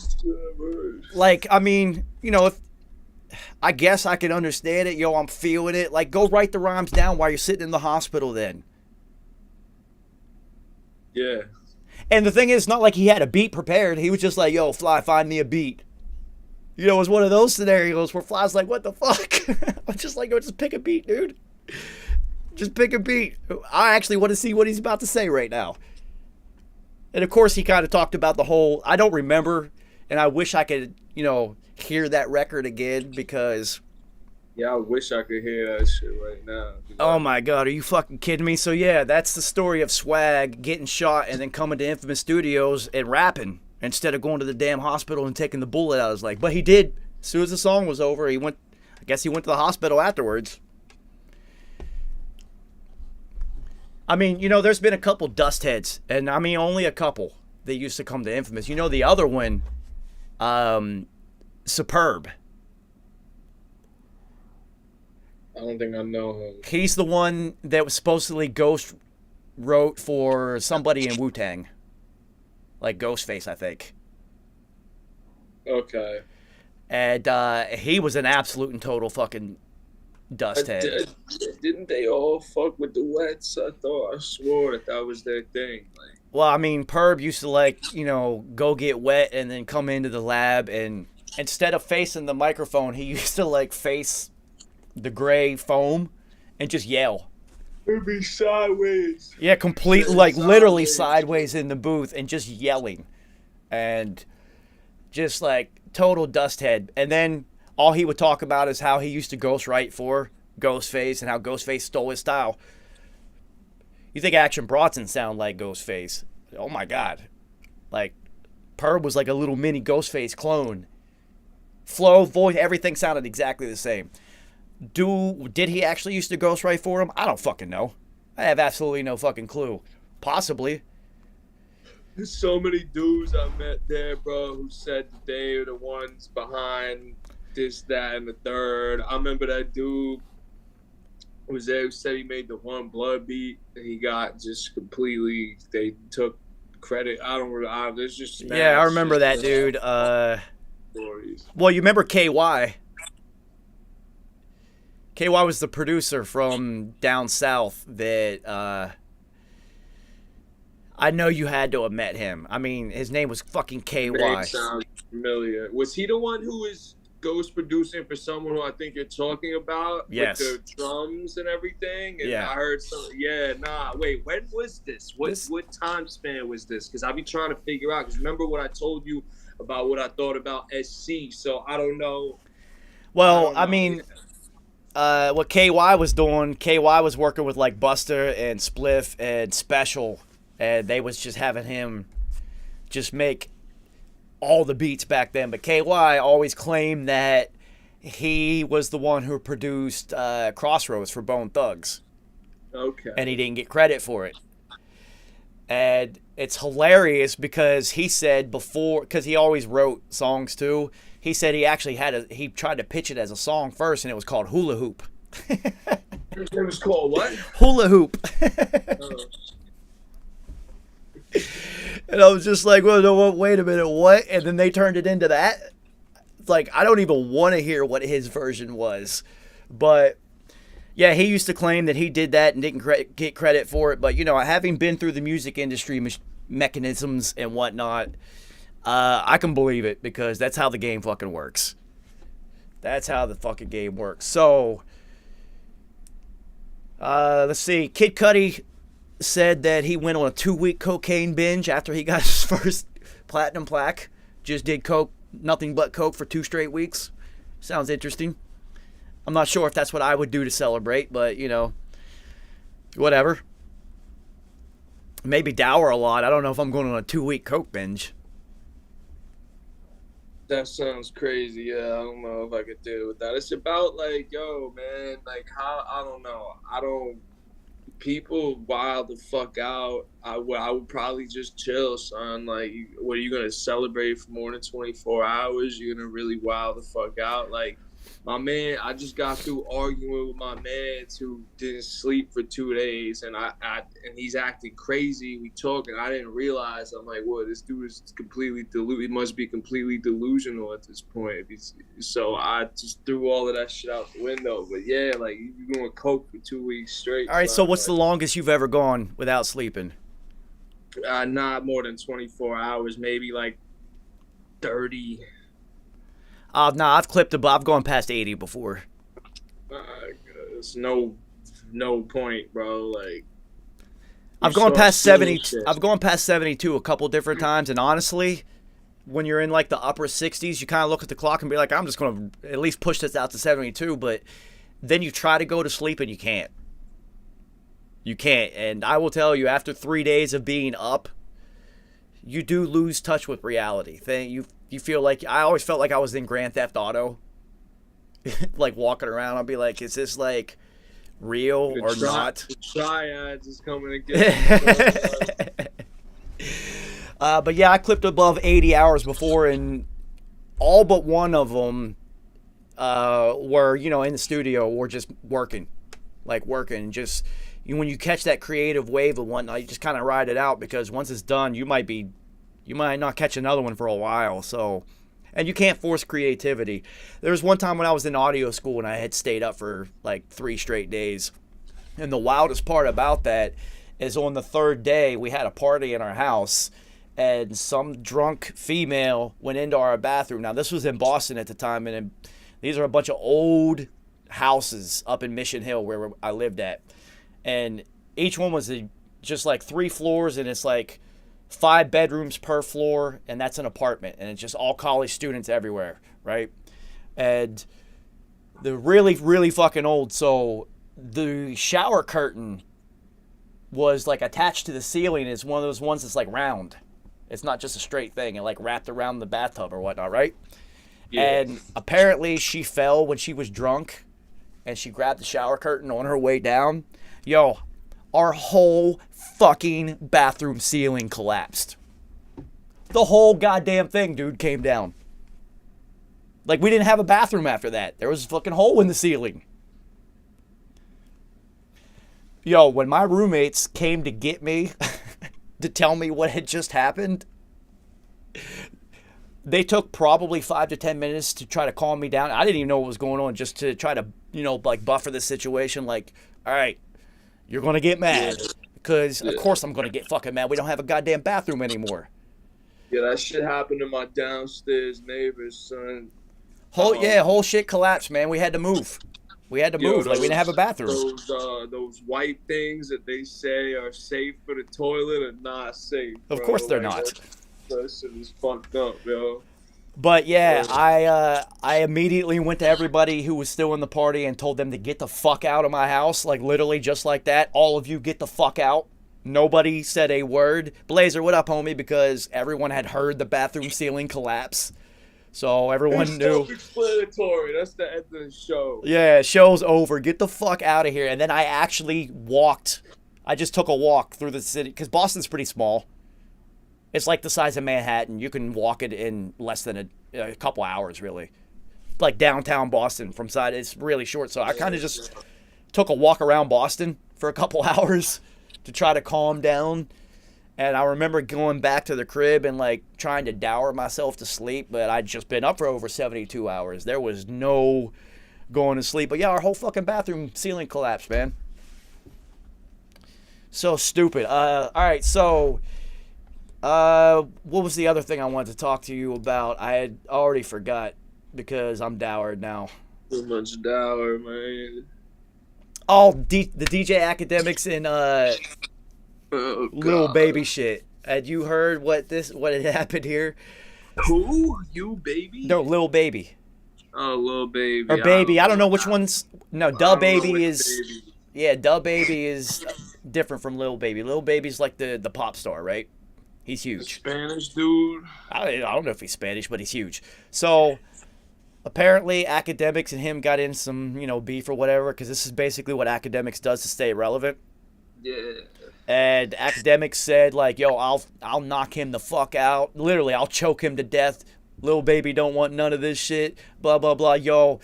Like, I mean, you know, if... I guess I can understand it. Yo, I'm feeling it. Like, go write the rhymes down while you're sitting in the hospital then. Yeah. And the thing is, it's not like he had a beat prepared. He was just like, yo, Fly, find me a beat. You know, it was one of those scenarios where Fly's like, what the fuck? I'm just like, just pick a beat, dude. Just pick a beat. I actually want to see what he's about to say right now. And of course, he kind of talked about the whole, I don't remember, and I wish I could, hear that record again because. Yeah, I wish I could hear that shit right now. Oh my God, are you fucking kidding me? So yeah, that's the story of Swag getting shot and then coming to Infamous Studios and rapping instead of going to the damn hospital and taking the bullet out of his leg. But he did. As soon as the song was over, I guess he went to the hospital afterwards. I mean, there's been a couple dust heads, and I mean only a couple that used to come to Infamous. The other one, Superb. I don't think I know him. He's the one that was supposedly Ghost wrote for somebody in Wu-Tang. Like Ghostface, I think. Okay. And he was an absolute and total fucking dust head. Didn't they all fuck with the Wets? I swore that was their thing. Like, well, I mean, Perb used to go get wet and then come into the lab, and instead of facing the microphone, he used to face the gray foam and just yell. It'd be sideways. Yeah, completely, literally sideways in the booth and just yelling. And just total dust head. And then all he would talk about is how he used to ghostwrite for Ghostface and how Ghostface stole his style. You think Action Bronson sound like Ghostface? Oh my God. Perb was like a little mini Ghostface clone. Flow, voice, everything sounded exactly the same. Did he actually used to ghostwrite for him? I don't fucking know. I have absolutely no fucking clue. Possibly. There's so many dudes I met there, bro, who said that they were the ones behind this, that, and the third. I remember that dude who was there who said he made the One Blood beat, and he got just completely, they took credit. There's just yeah, I remember that dude. Stories. Well, you remember KY. KY was the producer from down south that I know you had to have met him. I mean, his name was fucking KY. Name sounds familiar. Was he the one who was ghost producing for someone who I think you're talking about? Yes. With the drums and everything? And yeah. I heard some. Yeah, nah. Wait, when was this? What time span was this? Because I be trying to figure out. Because remember what I told you about what I thought about SC. So I don't know. Well, I mean. What KY was doing, KY was working with Buster and Spliff and Special, and they was just having him just make all the beats back then. But KY always claimed that he was the one who produced Crossroads for Bone Thugs. Okay. And he didn't get credit for it. And it's hilarious because he said before, because he always wrote songs too, he said he actually he tried to pitch it as a song first, and it was called Hula Hoop. It was called what? Hula Hoop. And I was just like, well, no, wait a minute, what? And then they turned it into that. It's I don't even want to hear what his version was. But yeah, he used to claim that he did that and didn't get credit for it. But, having been through the music industry mechanisms and whatnot, I can believe it because that's how the game fucking works. That's how the fucking game works. So, let's see. Kid Cudi said that he went on a 2-week cocaine binge after he got his first platinum plaque. Just did coke, nothing but coke for 2 straight weeks. Sounds interesting. I'm not sure if that's what I would do to celebrate, but, whatever. Maybe dour a lot. I don't know if I'm going on a 2-week coke binge. That sounds crazy. Yeah, I don't know if I could deal with that. It's about yo, man, how, I don't know. People wild the fuck out. I would probably just chill, son. What are you gonna celebrate for more than 24 hours? You're gonna really wild the fuck out? My man, I just got through arguing with my man who didn't sleep for 2 days, and and he's acting crazy. We talking, I didn't realize. I'm like, well, this dude is completely He must be completely delusional at this point. So I just threw all of that shit out the window. But yeah, you going coke for 2 weeks straight. All right, so what's the longest you've ever gone without sleeping? Not more than 24 hours, maybe 30. Nah, I've clipped above. I've gone past 80 before. There's no point, bro. Like, I've gone past 70. I've gone past 72 a couple different times, and honestly, when you're in like the upper 60s, you kind of look at the clock and be like, I'm just going to at least push this out to 72. But then you try to go to sleep and you can't. You can't. And I will tell you, after 3 days of being up, you do lose touch with reality. You feel like, I always felt like I was in Grand Theft Auto, like walking around. I'll be like, is this like real or not? The triads is coming again. But yeah, I clipped above 80 hours before, and all but one of them were, in the studio or just working. Just when you catch that creative wave and whatnot, you just kind of ride it out, because once it's done, you might not catch another one for a while. So, and you can't force creativity. There was one time when I was in audio school and I had stayed up for like 3 straight days. And the wildest part about that is on the 3rd day, we had a party in our house, and some drunk female went into our bathroom. Now, this was in Boston at the time, and these are a bunch of old houses up in Mission Hill where I lived at. And each one was just like 3 floors, and it's like 5 bedrooms per floor, and that's an apartment, and it's just all college students everywhere, right? And they're really, really fucking old. So the shower curtain was like attached to the ceiling. It's one of those ones that's like round. It's not just a straight thing. It like wrapped around the bathtub or whatnot, right? Yeah. And apparently she fell when she was drunk, and she grabbed the shower curtain on her way down. Yo, our whole fucking bathroom ceiling collapsed. The whole goddamn thing, dude, came down. Like, we didn't have a bathroom after that. There was a fucking hole in the ceiling. Yo, when my roommates came to get me to tell me what had just happened, they took probably 5 to 10 minutes to try to calm me down. I didn't even know what was going on, just to try to, like buffer the situation. Like, all right, you're going to get mad. Because, of course, I'm going to get fucking mad. We don't have a goddamn bathroom anymore. Yeah, that shit happened to my downstairs neighbors, son. Whole shit collapsed, man. We had to move. We didn't have a bathroom. Those white things that they say are safe for the toilet are not safe, bro. Of course they're not. That shit is fucked up, yo. But yeah, I immediately went to everybody who was still in the party and told them to get the fuck out of my house. Like, literally just like that. All of you get the fuck out. Nobody said a word. Blazer, what up, homie? Because everyone had heard the bathroom ceiling collapse. So everyone knew. Self-explanatory. That's the end of the show. Yeah, show's over. Get the fuck out of here. And then I actually walked. I just took a walk through the city, because Boston's pretty small. It's like the size of Manhattan. You can walk it in less than a couple hours, really. Like downtown Boston from side, it's really short. So I kind of just took a walk around Boston for a couple hours to try to calm down. And I remember going back to the crib and like trying to dour myself to sleep, but I'd just been up for over 72 hours. There was no going to sleep. But yeah, our whole fucking bathroom ceiling collapsed, man. So stupid. All right, so what was the other thing I wanted to talk to you about? I had already forgot because I'm dowered now. Too much dour, man. Oh, the DJ Academics and Lil Baby shit. Had you heard what had happened here? Who? You Baby? No, Lil Baby. Oh, Lil Baby. Or Baby. I don't know which one's. No, Da Baby is. Baby. Yeah, Da Baby is different from Lil Baby. Lil Baby's like the pop star, right? He's huge. Spanish dude. I don't know if he's Spanish, but he's huge. So apparently, Academics and him got in some beef or whatever, because this is basically what Academics does to stay relevant. Yeah. And Academics said, like, yo, I'll knock him the fuck out. Literally, I'll choke him to death. Lil Baby don't want none of this shit. Blah, blah, blah. Yo,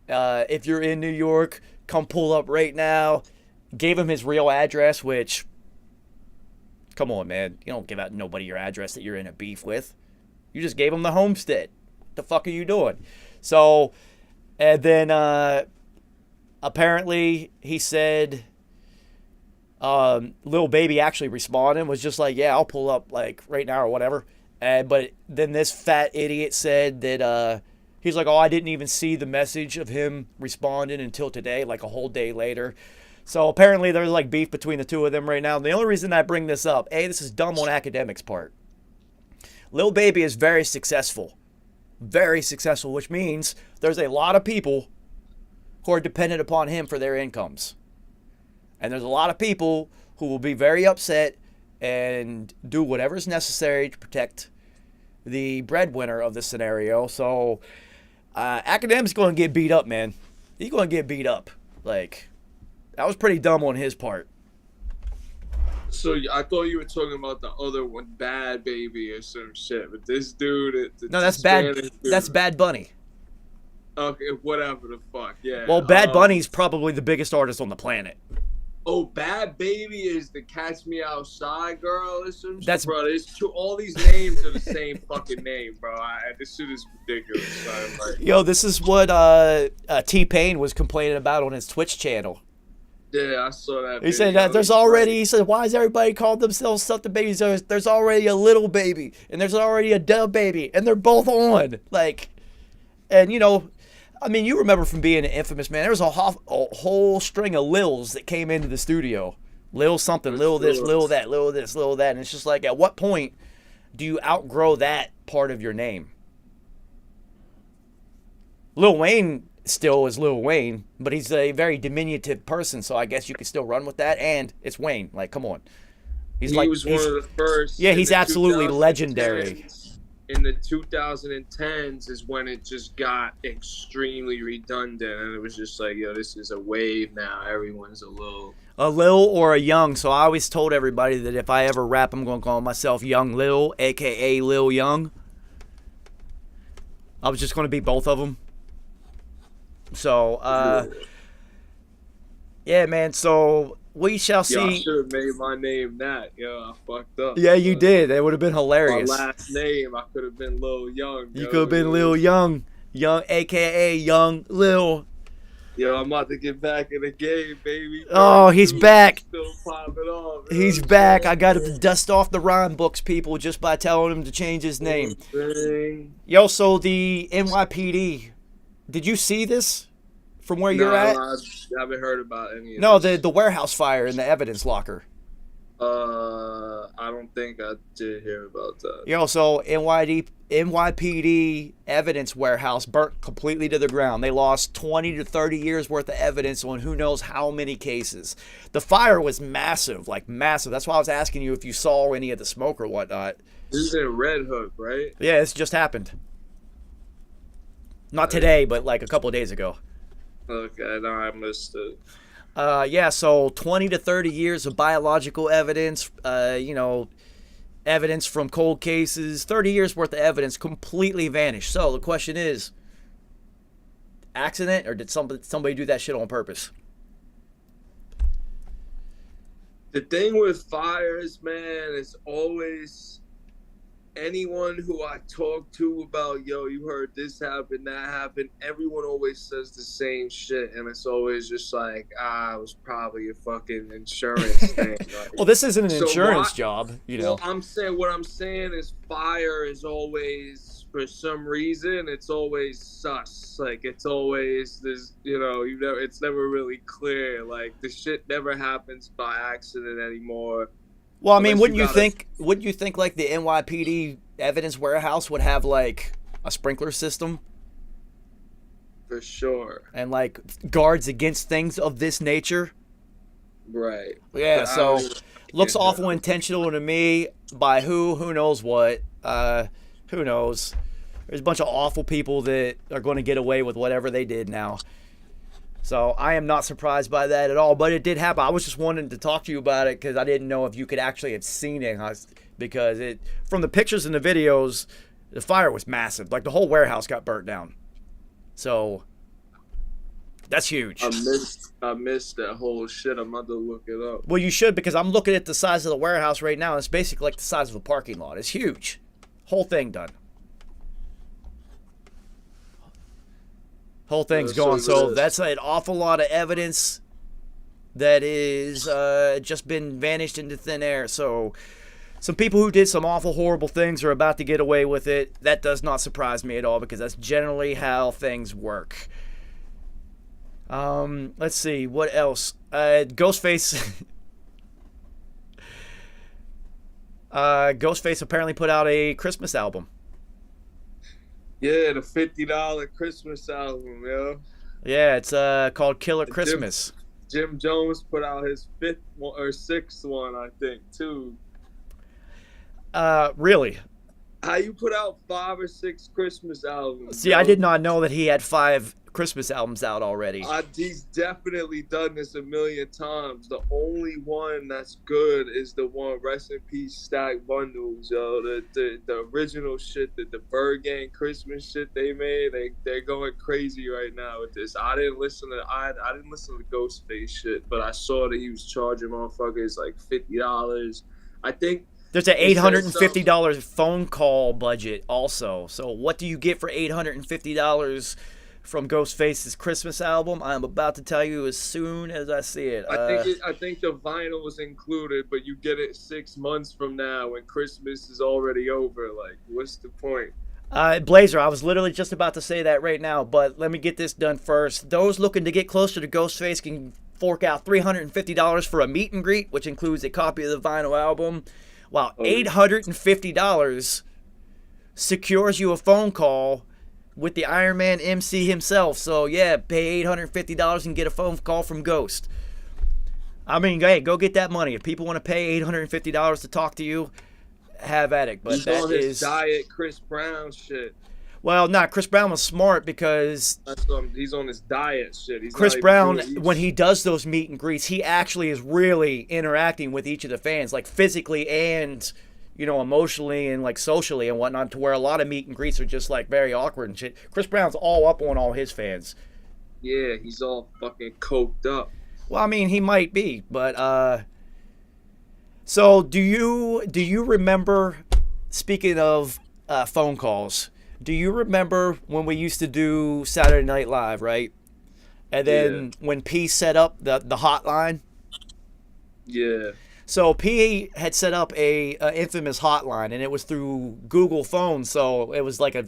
if you're in New York, come pull up right now. Gave him his real address, which, come on, man. You don't give out nobody your address that you're in a beef with. You just gave him the homestead. What the fuck are you doing? So, and then apparently he said... Lil Baby actually responded, was just like, yeah, I'll pull up like right now or whatever. But then this fat idiot said that He's like, oh, I didn't even see the message of him responding until today, like a whole day later. So apparently there's like beef between the two of them right now. The only reason I bring this up, this is dumb on Academics' part. Lil Baby is very successful, which means there's a lot of people who are dependent upon him for their incomes. And there's a lot of people who will be very upset and do whatever is necessary to protect the breadwinner of the scenario. So Academic's going to get beat up, man. He's going to get beat up. Like, that was pretty dumb on his part. So I thought you were talking about the other one, Bad Baby or some shit. But this dude, no, that's bad. That's Bad Bunny. Okay, whatever the fuck, yeah. Well, Bad Bunny's probably the biggest artist on the planet. Oh, Bad Baby is the Catch Me Outside girl or some That's shit, bro. All these names are the same fucking name, bro. This shit is ridiculous. Like, yo, this is what T-Pain was complaining about on his Twitch channel. Yeah, I saw that. He said that there's already. He said, why is everybody calling themselves something babies? There's already a little baby and there's already a dub baby, and they're both on. Like, and you know. I mean, you remember from being an Infamous, man, there was a whole string of Lils that came into the studio. Lil something, Lil this, Lil that, Lil this, Lil that. And it's just like, at what point do you outgrow that part of your name? Lil Wayne still is Lil Wayne, but he's a very diminutive person, so I guess you could still run with that. And it's Wayne. Like, come on. He was one of the first. Yeah, he's absolutely legendary. In the 2010s is when it just got extremely redundant, and it was just like, yo, this is a wave now. Everyone's a Lil or a Young. So I always told everybody that if I ever rap, I'm going to call myself Young Lil, a.k.a. Lil Young. I was just going to be both of them. So, yeah, man, so we shall see. Yo, I should have made my name that. Yo, I fucked up. Yeah, you did. It would have been hilarious. My last name, I could have been Lil Young. You could have been Lil Young, a.k.a. Young Lil. Yo, I'm about to get back in the game, baby. Oh, he's back. Still popping off. He's back. I got to dust off the rhyme books, people, just by telling him to change his name. Yo, so the NYPD, did you see this from where you're at? I haven't heard about any of No, this. the warehouse fire in the evidence locker. I don't think I did hear about that. Yo, so NYPD evidence warehouse burnt completely to the ground. They lost 20 to 30 years worth of evidence on who knows how many cases. The fire was massive, like massive. That's why I was asking you if you saw any of the smoke or whatnot. This is in Red Hook, right? Yeah, this just happened. Not today, but like a couple of days ago. Okay, no, I missed it. Yeah, so 20 to 30 years of biological evidence, evidence from cold cases, 30 years worth of evidence completely vanished. So the question is, accident, or did somebody do that shit on purpose? The thing with fires, man, is always anyone who I talk to about, yo, you heard this happen, that happened, everyone always says the same shit, and it's always just like, it was probably a fucking insurance thing. Like, well, this isn't an insurance job, you know. Well, what I'm saying is fire is always, for some reason, it's always sus. Like, it's always this, it's never really clear. Like, the shit never happens by accident anymore. Well, I mean, wouldn't you think like the NYPD evidence warehouse would have like a sprinkler system? For sure. And like guards against things of this nature? Right. Yeah, so looks awful intentional to me by who knows what. Who knows? There's a bunch of awful people that are going to get away with whatever they did now. So I am not surprised by that at all, but it did happen. I was just wanting to talk to you about it because I didn't know if you could actually have seen it, because from the pictures and the videos, the fire was massive. Like the whole warehouse got burnt down. So that's huge. I missed that whole shit. I'm about to look it up. Well, you should, because I'm looking at the size of the warehouse right now. And it's basically like the size of a parking lot. It's huge. Whole thing done. Whole thing's gone. So that's an awful lot of evidence that is just been vanished into thin air. So some people who did some awful, horrible things are about to get away with it. That does not surprise me at all because that's generally how things work. Let's see, what else? Ghostface. Ghostface apparently put out a Christmas album. Yeah, the $50 Christmas album, yo. Yeah, it's called Killer Christmas. Jim Jones put out his 5th one, or 6th one, I think, too. Really? How you put out 5 or 6 Christmas albums? See, I did not know that he had 5 Christmas albums out already. He's definitely done this a million times. The only one that's good is the one, Rest in Peace, Stack Bundles, yo. The original shit, the Bird Gang Christmas shit they made, they're going crazy right now with this. I didn't listen to Ghostface shit, but I saw that he was charging motherfuckers like $50. I think there's an $850 phone call budget also. So what do you get for $850 from Ghostface's Christmas album? I'm about to tell you as soon as I see it. I think the vinyl was included, but you get it 6 months from now when Christmas is already over. Like, what's the point? Blazer, I was literally just about to say that right now, but let me get this done first. Those looking to get closer to Ghostface can fork out $350 for a meet and greet, which includes a copy of the vinyl album, while $850 secures you a phone call with the Iron Man MC himself. So yeah, pay $850 and get a phone call from Ghost. I mean, hey, go get that money. If people want to pay $850 to talk to you, have at it. But he's that on his is diet Chris Brown shit. Well, nah, Chris Brown was smart because he's on his diet shit. Chris Brown, when he does those meet and greets, he actually is really interacting with each of the fans, like physically and, you know, emotionally and like socially and whatnot, to where a lot of meet and greets are just like very awkward and shit. Chris Brown's all up on all his fans. Yeah, he's all fucking coked up. Well, I mean, he might be, but so do you remember, speaking of phone calls, do you remember when we used to do Saturday Night Live, right? And then when P set up the hotline? Yeah. So P had set up a infamous hotline, and it was through Google Phones, so it was like a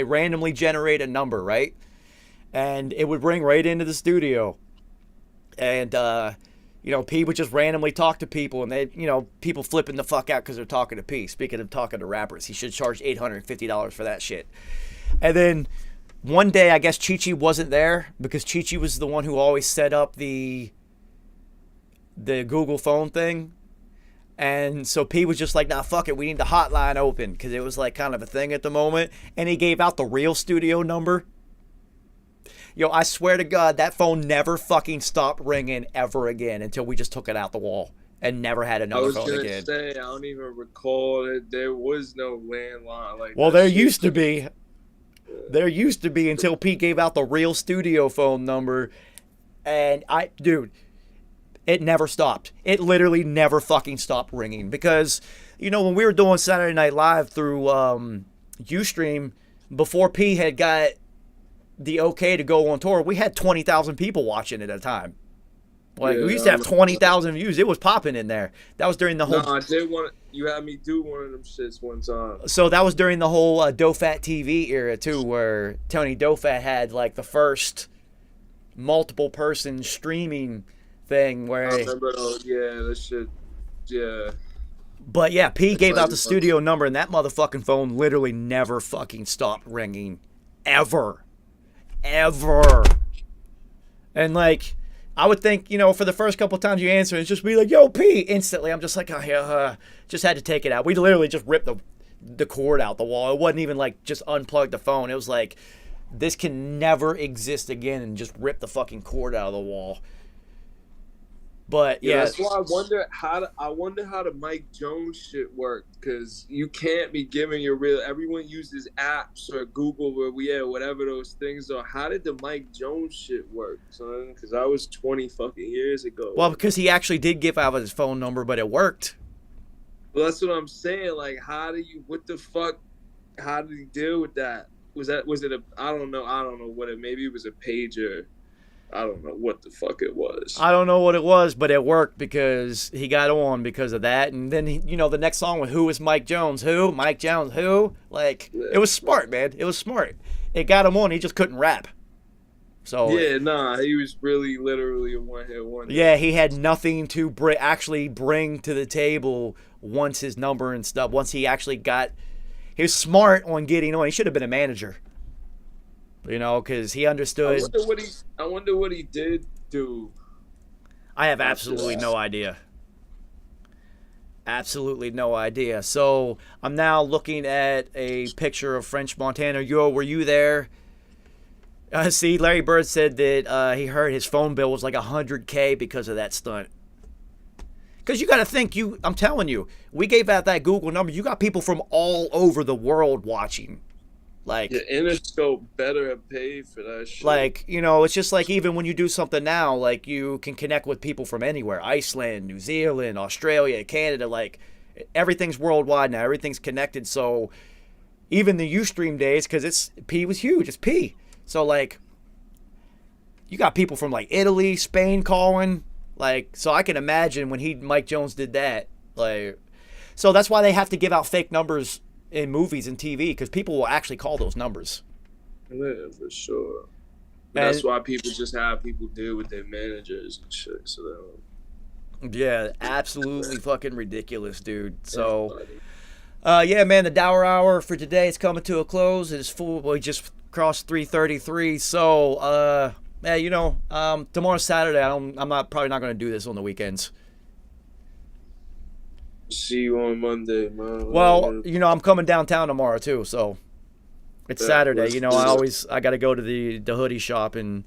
randomly generated number, right? And it would ring right into the studio. And P would just randomly talk to people, and they, people flipping the fuck out because they're talking to P. Speaking of talking to rappers, he should charge $850 for that shit. And then one day, I guess Chi-Chi wasn't there because Chi-Chi was the one who always set up the Google phone thing. And so P was just like, nah, fuck it, we need the hotline open, because it was like kind of a thing at the moment. And he gave out the real studio number. Yo, I swear to God, that phone never fucking stopped ringing ever again until we just took it out the wall and never had another phone again. I was gonna say, I don't even recall that there was no landline like. Well, there used to be. There used to be until Pete gave out the real studio phone number, and it never stopped. It literally never fucking stopped ringing because, when we were doing Saturday Night Live through Ustream, before P had got the okay to go on tour, we had 20,000 people watching at a time. Like, we used to have 20,000 views. It was popping in there. That was during the whole... No, you had me do one of them shits one time. So that was during the whole DoFat TV era, too, where Tony DoFat had, like, the first multiple-person streaming thing where... I remember those, that shit, yeah. But, yeah, P gave out the studio number, and that motherfucking phone literally never fucking stopped ringing. Ever. And like, I would think, for the first couple times you answer, it's just be like, yo, P, instantly. I'm just like, oh yeah, just had to take it out. We literally just ripped the cord out the wall. It wasn't even like just unplug the phone. It was like, this can never exist again, and just rip the fucking cord out of the wall. But yeah, that's why I wonder how the Mike Jones shit worked, because you can't be giving your real. Everyone uses apps or Google or whatever those things are. How did the Mike Jones shit work, son? Because that was 20 fucking years ago. Well, because he actually did give out his phone number, but it worked. Well, that's what I'm saying. Like, what the fuck? How did he deal with that? Was it I don't know what maybe it was a pager. I don't know what the fuck it was. I don't know what it was, but it worked because he got on because of that. And then, the next song was Who is Mike Jones? Who? Mike Jones, who? Like, it was smart, man. It was smart. It got him on. He just couldn't rap. So Yeah, nah, he was really literally a one-hit wonder. yeah, he had nothing to actually bring to the table once his number and stuff. Once he actually got, he was smart on getting on. He should have been a manager, because he understood. I wonder what he did do. I have absolutely no idea. Absolutely no idea. So I'm now looking at a picture of French Montana. Yo, were you there? See, Larry Bird said that he heard his phone bill was like $100K because of that stunt. Because you got to think, I'm telling you, we gave out that Google number. You got people from all over the world watching. Like, yeah, Interscope better have paid for that shit. Like, it's just like even when you do something now, like you can connect with people from anywhere. Iceland, New Zealand, Australia, Canada, like everything's worldwide now. Everything's connected. So even the Ustream days, because P was huge. It's P. So like you got people from like Italy, Spain calling. Like, so I can imagine when Mike Jones did that. Like, so that's why they have to give out fake numbers in movies and TV, because people will actually call those numbers. Yeah, for sure. That's why people just have people deal with their managers and shit. So yeah, absolutely fucking ridiculous, dude. So, yeah, man, the Dour Hour for today is coming to a close. It is full. We just crossed 3:33. So, yeah, tomorrow's Saturday. I'm probably not going to do this on the weekends. See you on Monday, man. Well, I'm coming downtown tomorrow too, so it's Saturday. I got to go to the hoodie shop and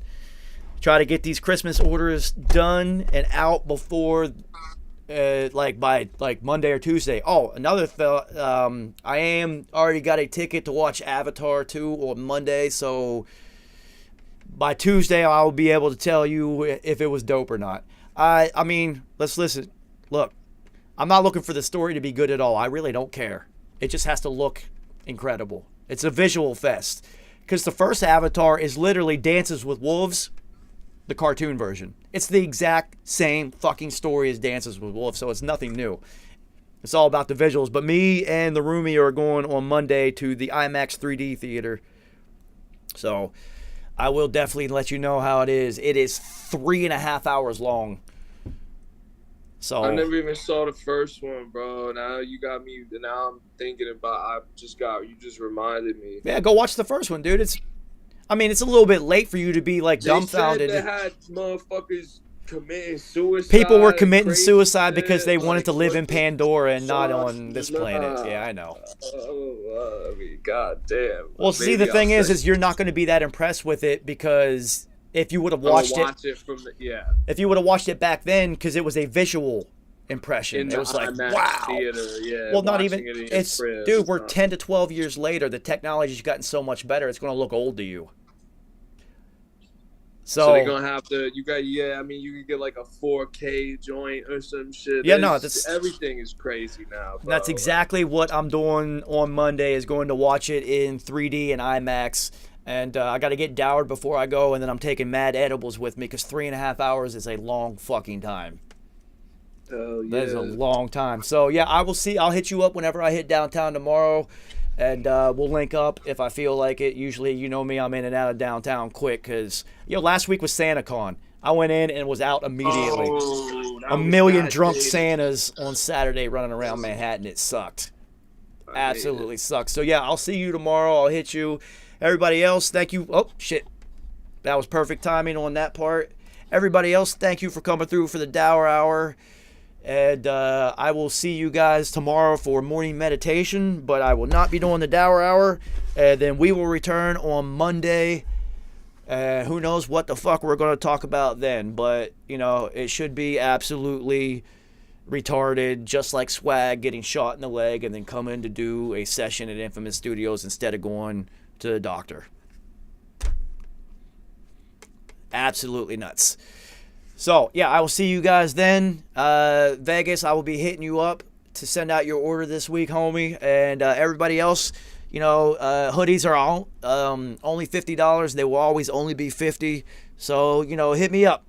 try to get these Christmas orders done and out before by Monday or Tuesday. Oh, another thought, I am already got a ticket to watch Avatar 2 on Monday, so by Tuesday I'll be able to tell you if it was dope or not. I mean, let's listen. Look, I'm not looking for the story to be good at all. I really don't care. It just has to look incredible. It's a visual fest. Because the first Avatar is literally Dances with Wolves, the cartoon version. It's the exact same fucking story as Dances with Wolves, so it's nothing new. It's all about the visuals. But me and the roomie are going on Monday to the IMAX 3D theater. So I will definitely let you know how it is. It is 3.5 hours long. So I never even saw the first one, bro. Now you got me. Now I'm thinking about. You just reminded me. Yeah, go watch the first one, dude. It's a little bit late for you to be like dumbfounded. They said they had motherfuckers committing suicide. People were committing suicide because they wanted to live in Pandora and not on this planet. Yeah, I know. I mean, goddamn. Well, see, the thing is you're not going to be that impressed with it because. If you would have watched if you would have watched it back then, because it was a visual impression, it was like, wow. Theater, yeah, well, not even. Dude, we're 10 to 12 years later. The technology's gotten so much better. It's going to look old to you. So they're gonna have to. You can get like a 4K joint or some shit. Yeah, everything is crazy now. Bro. That's exactly what I'm doing on Monday. Is going to watch it in 3D and IMAX. And I got to get dowered before I go, and then I'm taking mad edibles with me because 3.5 hours is a long fucking time. Yeah. That is a long time. So, yeah, I will see. I'll hit you up whenever I hit downtown tomorrow, and we'll link up if I feel like it. Usually, you know me, I'm in and out of downtown quick because, last week was SantaCon. I went in and was out immediately. A million drunk Santas on Saturday running around Manhattan. It sucked. Absolutely sucked. So, yeah, I'll see you tomorrow. I'll hit you. Everybody else, thank you. Oh, shit. That was perfect timing on that part. Everybody else, thank you for coming through for the Dour Hour. And I will see you guys tomorrow for morning meditation, but I will not be doing the Dour Hour. And then we will return on Monday. Who knows what the fuck we're going to talk about then. But, it should be absolutely retarded, just like Swag getting shot in the leg and then coming to do a session at Infamous Studios instead of going to the doctor. Absolutely nuts. So, yeah, I will see you guys then. Vegas, I will be hitting you up to send out your order this week, homie. And everybody else, hoodies are all only $50. They will always only be $50. So, hit me up.